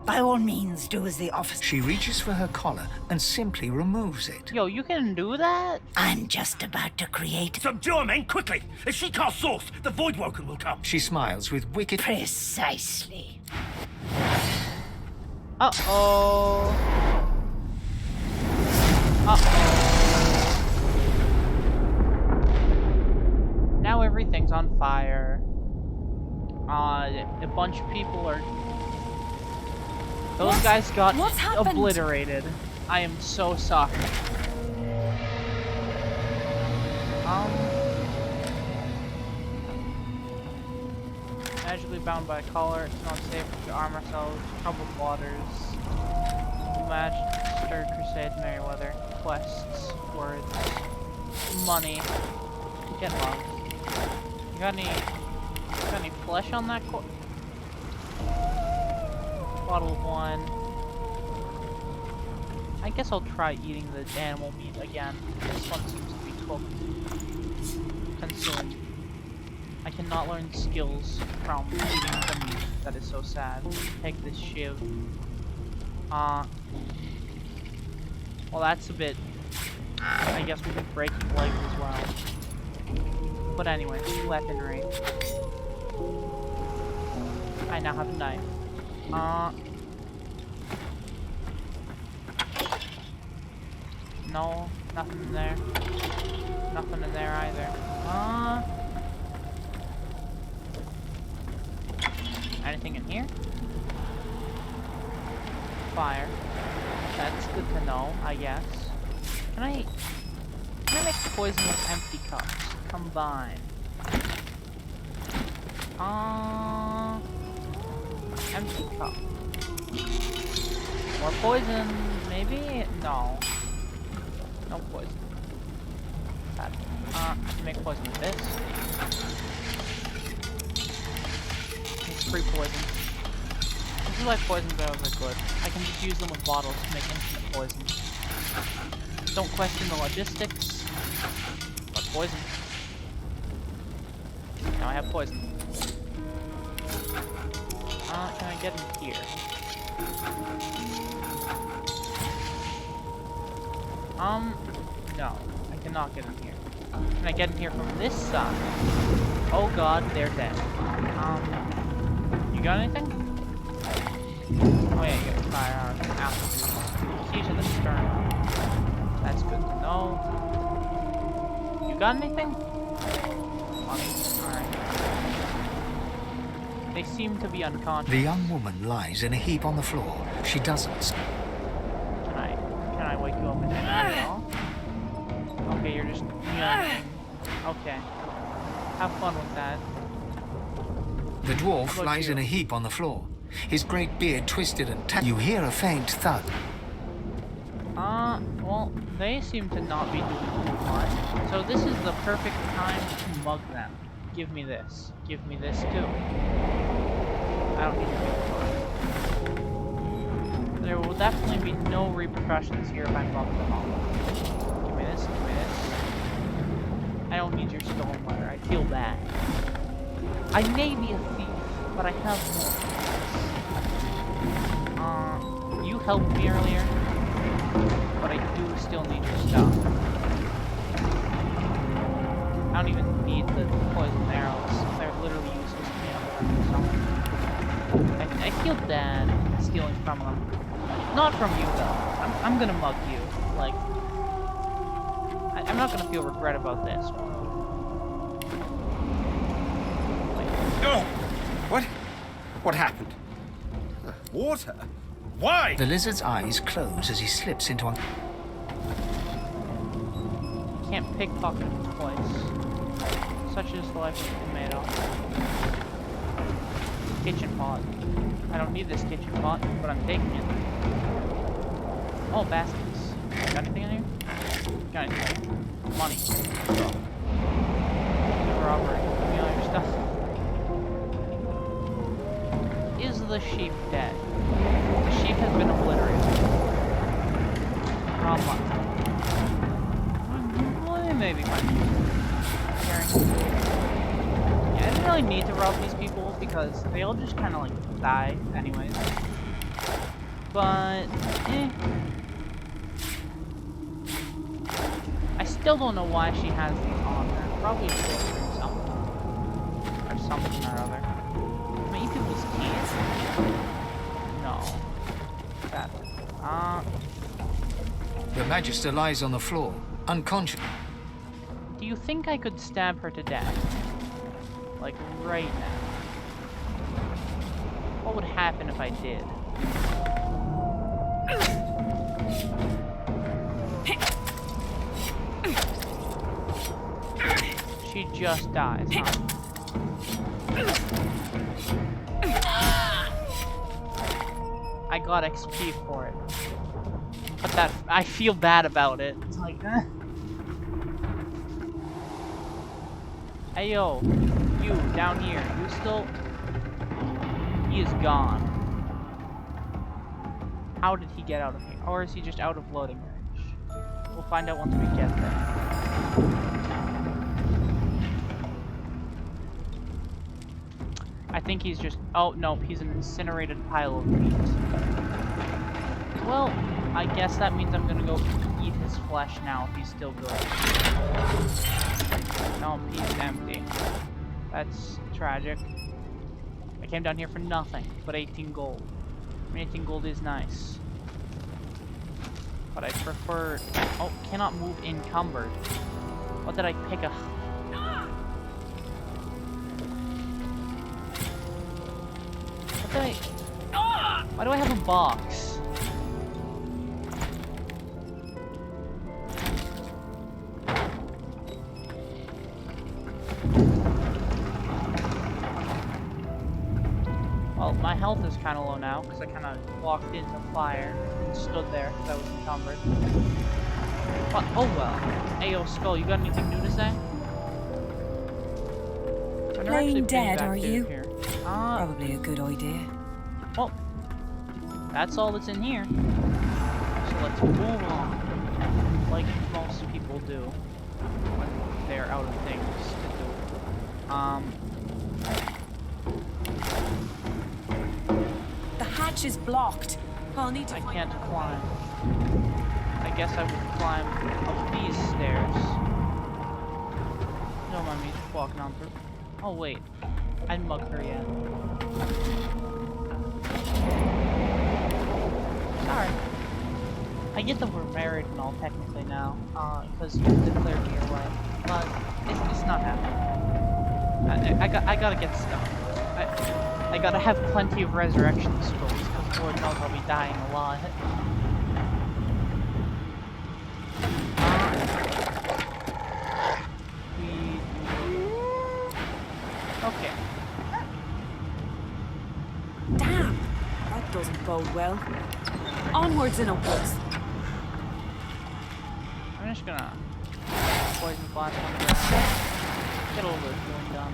By all means, do as the officer. She reaches for her collar and simply removes it. Yo, you can do that? I'm just about to create... Subdue her, men, quickly! If she casts source, the Voidwoken will come. She smiles with wicked... Precisely. Uh-oh. Uh-oh. Now everything's on fire. A bunch of people are... Those guys got obliterated. I am so sorry. Magically bound by a collar, it's not safe to arm ourselves. Troubled waters. Magister Crusade Merryweather. Quests. Words. Money. Get lost. You got any flesh on that bottle of wine. I guess I'll try eating the animal meat again. This one seems to be consumed. I cannot learn skills from eating the meat. That is so sad. Take this shiv. Well, that's a bit... I guess we can break legs as well. But anyway, weaponry. I now have a knife. No, nothing in there. Nothing in there either. Anything in here? Fire. That's good to know, I guess. Can I make poison with empty cups? Combine. Empty cup. More poison, maybe? No. No poison. Bad. I can make poison with this. It's free poison. This is why poison barrels are good. I can just use them with bottles to make infinite poison. Don't question the logistics. But poison. Now I have poison. Can I get in here? No. I cannot get in here. Can I get in here from this side? Oh god, they're dead. You got anything? Oh yeah, you got a firearm. Apple. Key to the stern. That's good to know. You got anything? Money. Alright. They seem to be unconscious. The young woman lies in a heap on the floor. She doesn't. Can I wake you up in any all? Okay, you're just okay. Have fun with that. The dwarf lies in a heap on the floor. His great beard twisted and you hear a faint thud. Well, they seem to not be doing too much. So this is the perfect time to mug them. Give me this. Give me this too. I don't need to make fun. There will definitely be no repercussions here if I mug them all. Give me this, give me this. I don't need your stolen letter. I feel bad. I may be a thief, but I have more. You helped me earlier, but I do still need your stuff. I don't even need the poison arrows. They're literally useless to me other than I feel bad stealing from them. Not from you though. I'm gonna mug you. Like, I'm not gonna feel regret about this. Oh! What happened? Water? Why? The lizard's eyes close as he slips into a... Can't pickpocket him twice. Such is the life of a tomato. Kitchen pot. I don't need this kitchen pot, but I'm taking it. Oh, baskets. Got anything in here? Got anything? Money. So. Robbery. Give me all your stuff. Is the sheep dead? The sheep has been obliterated. Wrong one. Well, maybe fine. Yeah, I didn't really need to rob these people because they all just kind of like die anyways. But, I still don't know why she has these on her. Probably for something. Or something or other. Am I eat people's teeth? No. That. The Magister lies on the floor, unconscious. Do you think I could stab her to death? Like, right now? What would happen if I did? She just dies, huh? I got XP for it. But that, I feel bad about it. It's like, Hey yo, you down here, you still... He is gone. How did he get out of here? Or is he just out of loading range? We'll find out once we get there. I think he's just... Oh, no, he's an incinerated pile of meat. Well, I guess that means I'm gonna go eat his flesh now if he's still good. No, he's empty. That's tragic. I came down here for nothing but 18 gold. I mean, 18 gold is nice. But I prefer... Oh, cannot move encumbered. What did I pick a... What did I... Why do I have a box? Well, my health is kind of low now because I kind of walked into fire and stood there because I was encumbered. But, oh well. Ayo, Skull, you got anything new to say? Plain dead, are you? Here. Probably a good idea. Well, that's all that's in here. So let's move on. Like most people do when they're out of things to do. The hatch is blocked. I'll need to I can't climb. I guess I would climb up these stairs. Don't mind me just walking on through. Oh wait, I didn't mug her yet. Sorry. I get that we're married and all technically now, because you declared me your wife, but it's not happening. I gotta get stuff. I gotta have plenty of resurrection scrolls, because Lord knows I'll be dying a lot. Okay. Damn! That doesn't bode well. Onwards and upwards. I'm just gonna poison blast on the ground. Get a little bit of healing done.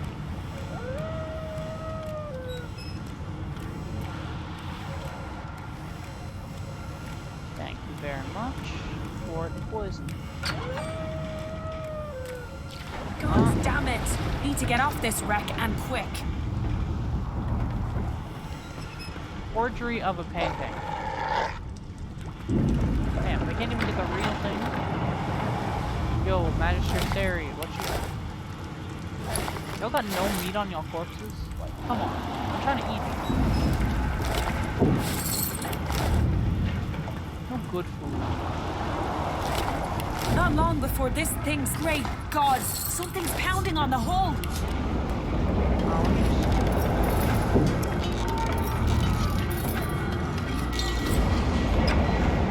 Thank you very much for the poison. God damn it! Need to get off this wreck and quick. Forgery of a painting. Damn, we can't even get the real thing. Yo, Magister Sari, what you... Y'all got no meat on y'all corpses? Like, come on. I'm trying to eat it. No good food. Not long before this thing's great God, something's pounding on the hull.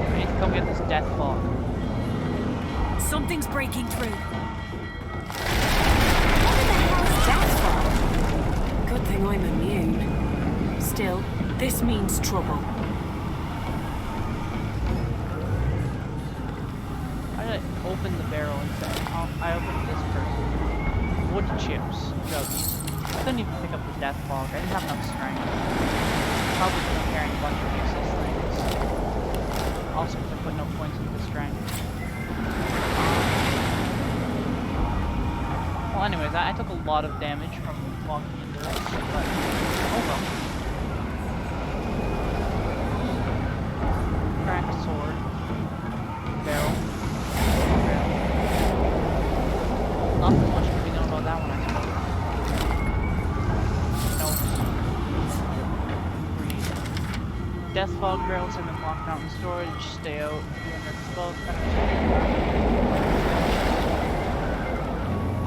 I need to come get this death fog. Something's breaking through. What in the hell's that for? Good thing I'm immune. Still, this means trouble. Open the barrel instead. I opened this first. Wood chips. Juggies. I couldn't even pick up the death fog. I didn't have enough strength. Probably could have carrying a bunch of useless things. Also, because I put no points into strength. Well, anyways, I took a lot of damage from walking into this, but oh well. Cracked sword. Barrel. Nothing much can be known about that one, I suppose. Nope. Death fog barrels have been locked out in storage. Stay out.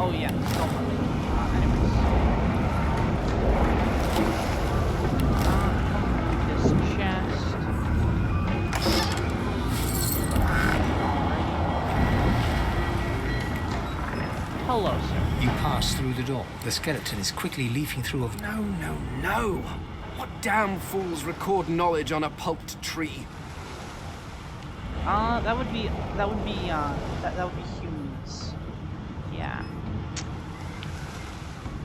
Oh yeah, so much. Anyways. This chest. Hello, sir. You pass through the door. The skeleton is quickly leafing through a... No, no, no! What damn fools record knowledge on a pulped tree? That would be humans. Yeah.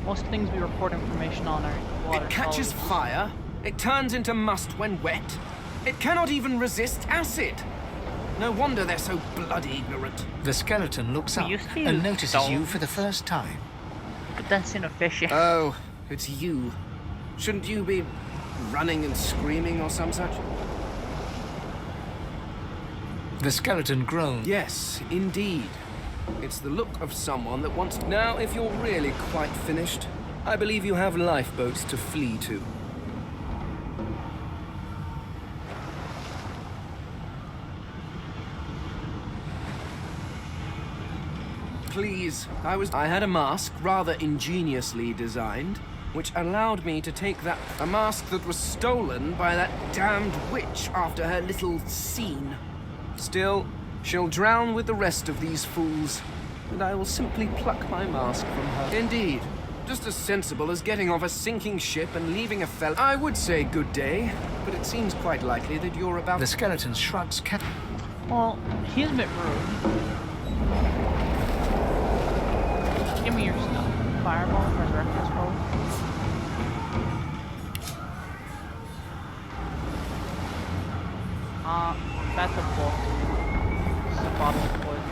Most things we report information on are water. It catches fire. It turns into must when wet. It cannot even resist acid. No wonder they're so bloody ignorant. The skeleton looks up and notices you for the first time. But that's inefficient. Oh, it's you. Shouldn't you be running and screaming or some such? The skeleton groans. Yes, indeed. It's the look of someone that wants... Now, if you're really quite finished, I believe you have lifeboats to flee to. Please, I had a mask, rather ingeniously designed, which allowed me to take that... A mask that was stolen by that damned witch after her little scene. Still, she'll drown with the rest of these fools, and I will simply pluck my mask from her. Indeed, just as sensible as getting off a sinking ship and leaving a fella. I would say good day, but it seems quite likely that you're about... The skeleton shrugs... Well, he's a bit rude. Give me your stuff. Fireball, resurrection scroll. That's a book. This is a bottle of wood.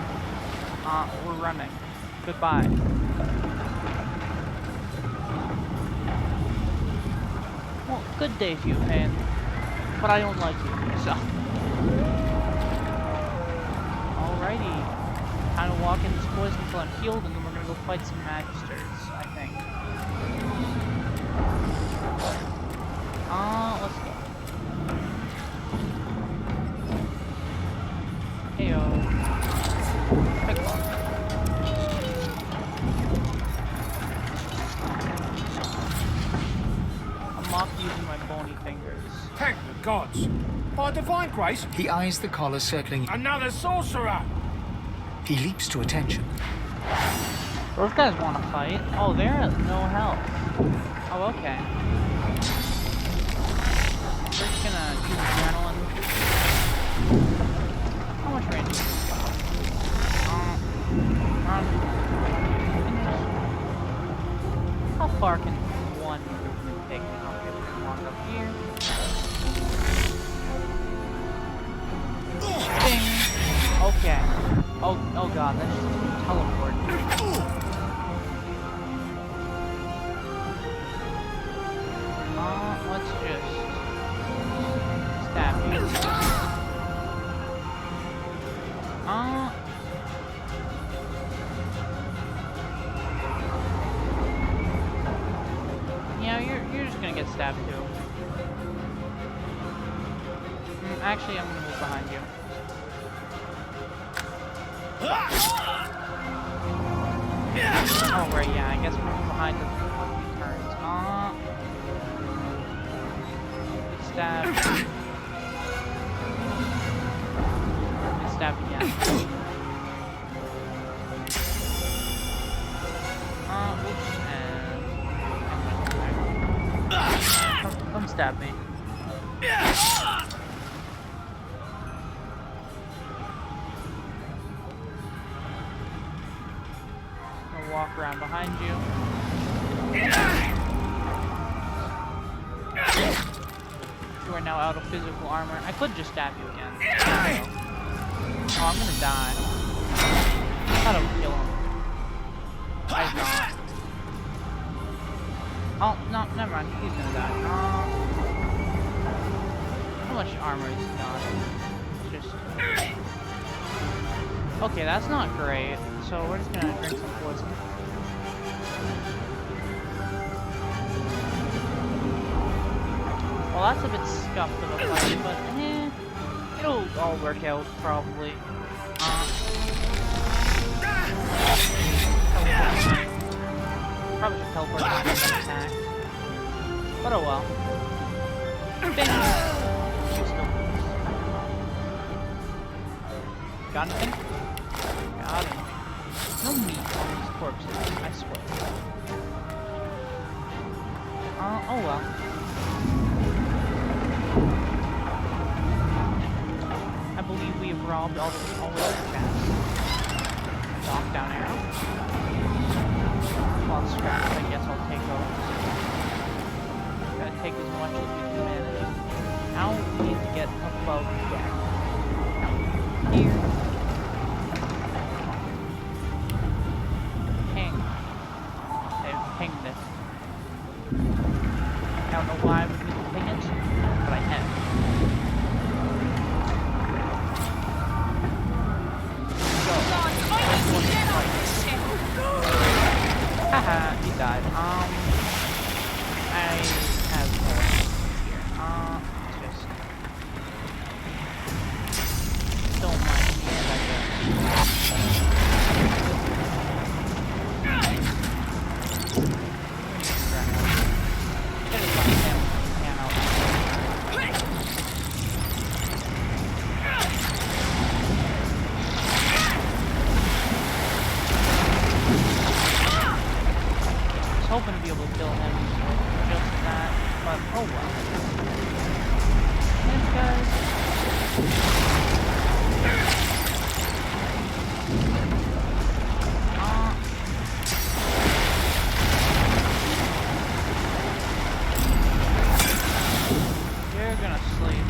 We're running. Goodbye. Well, good day to you, Pan. But I don't like you, so. Alrighty. Time to walk in this poison until I'm healed, and then we're gonna go fight some magisters, I think. Let's go. Heyo. Pick one. I'm mock using my bony fingers. Thank the gods. By divine grace. He eyes the collar circling... Another sorcerer! He leaps to attention. Those guys want to fight. Oh, they're at no health. Oh, okay. We're just gonna use adrenaline. How much range is this guy? How far can one take me? I'll be able to walk up here. Ding! Okay. Oh god, that's just teleport. Let's just stab you. Yeah, you're just gonna get stabbed too. Actually, I'm gonna move behind you. Oh, right, yeah, I guess from behind the turns. Stab. Stab again. Oops, and... Come stab me. I'll walk around behind you. You are now out of physical armor. I could just stab you again. Oh, I'm gonna die. I thought I would kill him. I'm not. Oh, no, never mind. He's gonna die. How much armor is he got? Just... Okay, that's not great. So we're just gonna drink some poison. Well, that's a bit scuffed of a fight, but it'll all work out, probably. Probably should teleport back and attack. But oh well. Bing! Got anything? Got him. No meat on these corpses, I swear. Oh well. I believe we have robbed all the chests. Knockdown arrow. Well, scraps, I guess I'll take those. Gotta take as much as we can manage. Now we need to get above deck. Here. Ping. Okay, ping this. I don't know why I would need to ping it, but I can. Haha, he died. I have more here. Just don't mind me, I guess. Hoping to be able to kill him with just that, but oh well. Thanks, guys. You're gonna sleep.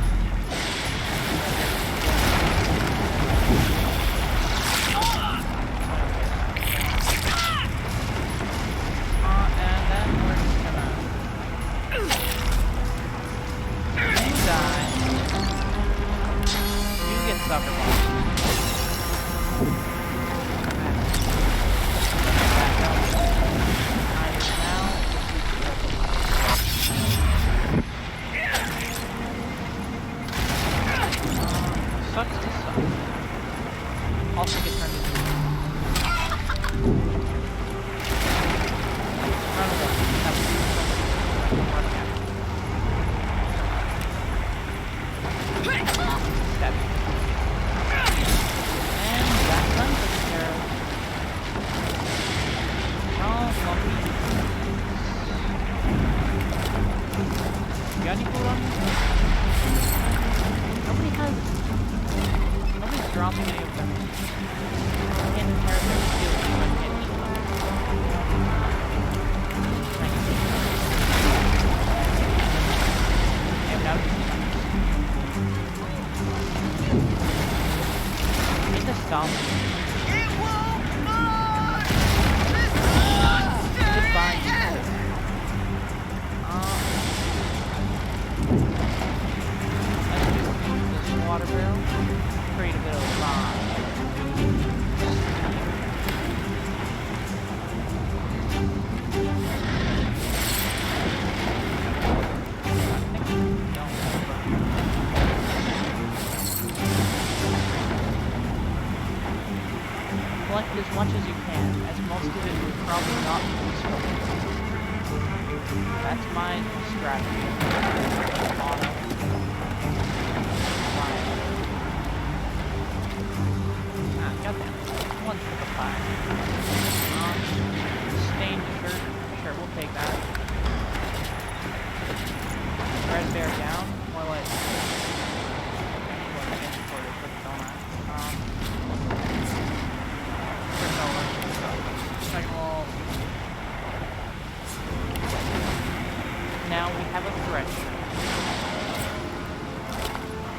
can, as most of it will probably not be useful. That's my strategy. Goddamn. One stick of fire. Stained shirt. Sure, we'll take that. Red bear down. More like... Second wall. Now we have a threat.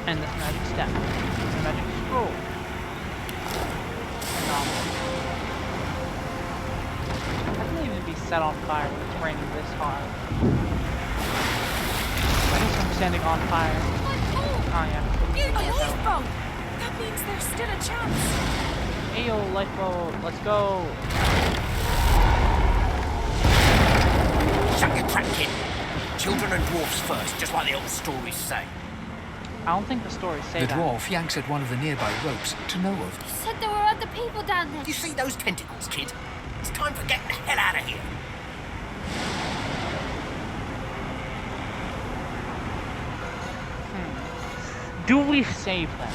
And this magic step. This magic scroll. I couldn't even be set on fire when it's raining this hard. At least I'm standing on fire. Oh yeah. A lifeboat! That means there's still a chance. Ayo, lifeboat, let's go. Shut your trap, kid. Children and dwarfs first, just like the old stories say. I don't think the stories say The that. dwarf yanks at one of the nearby ropes to no avail. You said there were other people down there. You see those tentacles, kid? It's time for getting the hell out of here. Do we save them?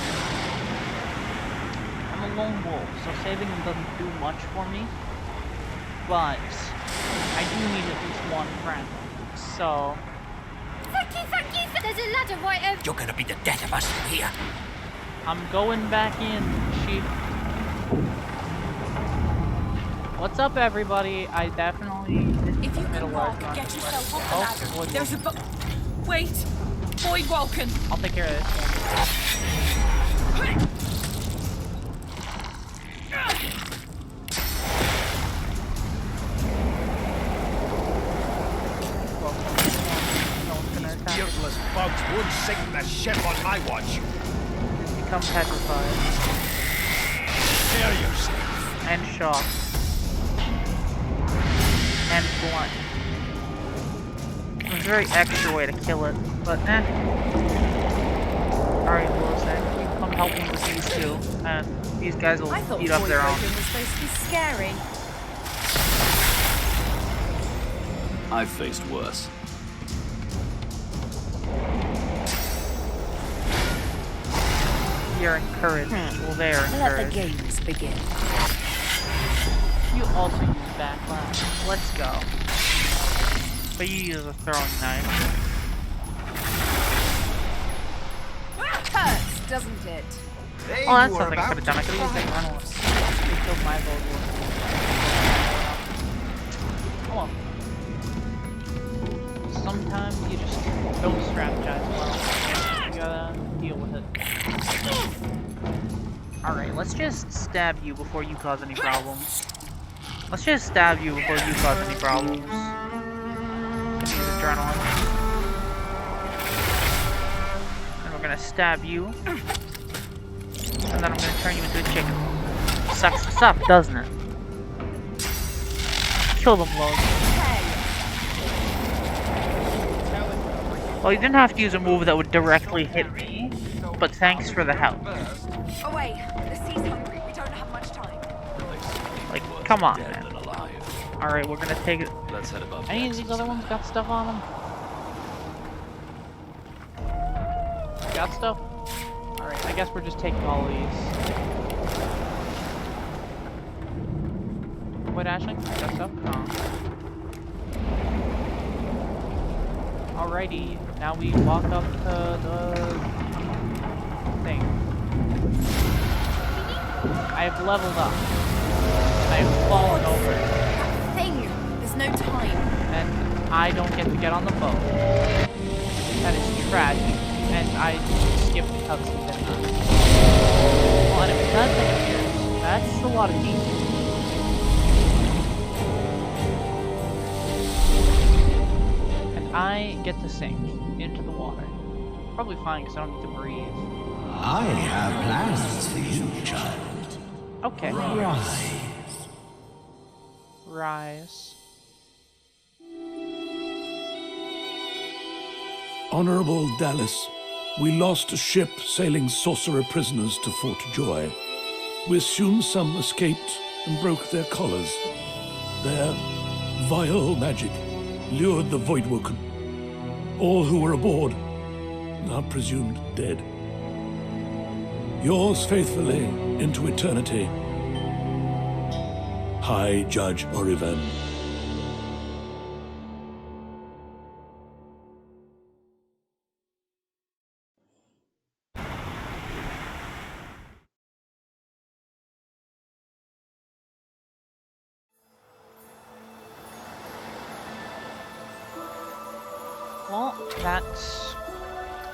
I'm a lone wolf, so saving them doesn't do much for me. But I do need at least one friend. So... Thank you! There's a ladder right over... You're gonna be the death of us here. I'm going back in, sheep. What's up, everybody? I definitely didn't If you commit a can large walk, amount get of yourself up Oh, the ladder. wood. There's a Wait! Boyd Walken! I'll take care of this. Beardless bugs won't sink the ship on my watch. Become petrified. Spare yourself. And shocked. And blunt. It's a very extra way to kill it, but eh. Alright, Wilson, come help me with these two, and these guys will eat up their own. I thought Boyd Walken was supposed to be scary. I've faced worse. You're encouraged. Well, they are Let the encouraged. games begin. You also use backlash. Let's go. But you use a throwing knife. Hurts, doesn't it? Oh, that's something I could have done. I could have used that animal. They killed my vote. Come on. Sometimes you just don't strategize well. You gotta deal with it. Alright, let's just stab you before you cause any problems. Let's just stab you before you cause any problems. Use adrenaline. And we're gonna stab you. And then I'm gonna turn you into a chicken. Sucks to suck, doesn't it? Kill them, Logan. Well, you didn't have to use a move that would directly hit me, but thanks for the help. Away! The sea's hungry. We don't have much time. Like, come on, man. Alright, we're gonna take it. Let's head above. Any of these other ones got stuff on them? Got stuff? Alright, I guess we're just taking all of these. What, Ashling? Got stuff? No. Alrighty, now we walk up to the thing. I've leveled up. I've fallen over. Thing! There's no time. And I don't get to get on the boat. That is tragic. And I skipped the cutscene, didn't I? Well, anyway, that thing appears. That's a lot of heat. And I get to sink into the water. Probably fine, because I don't need to breathe. I have plans for you, child. Okay. Rise. Rise. Honorable Dallas, we lost a ship sailing sorcerer prisoners to Fort Joy. We assume some escaped, and broke their collars. Their vile magic lured the Voidwoken. All who were aboard are presumed dead. Yours faithfully into eternity, High Judge Oriven. Well, that's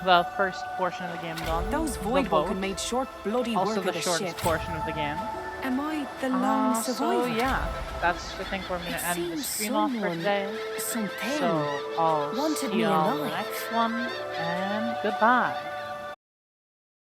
the first portion of the game done. Those Voidwoken made short bloody also work the of the shortest ship. portion of the game. Am I the lone survivor? So yeah, that's I think we're gonna end the seems stream off for someone- today. something So I'll wanted see me you on the alive. next one, and goodbye.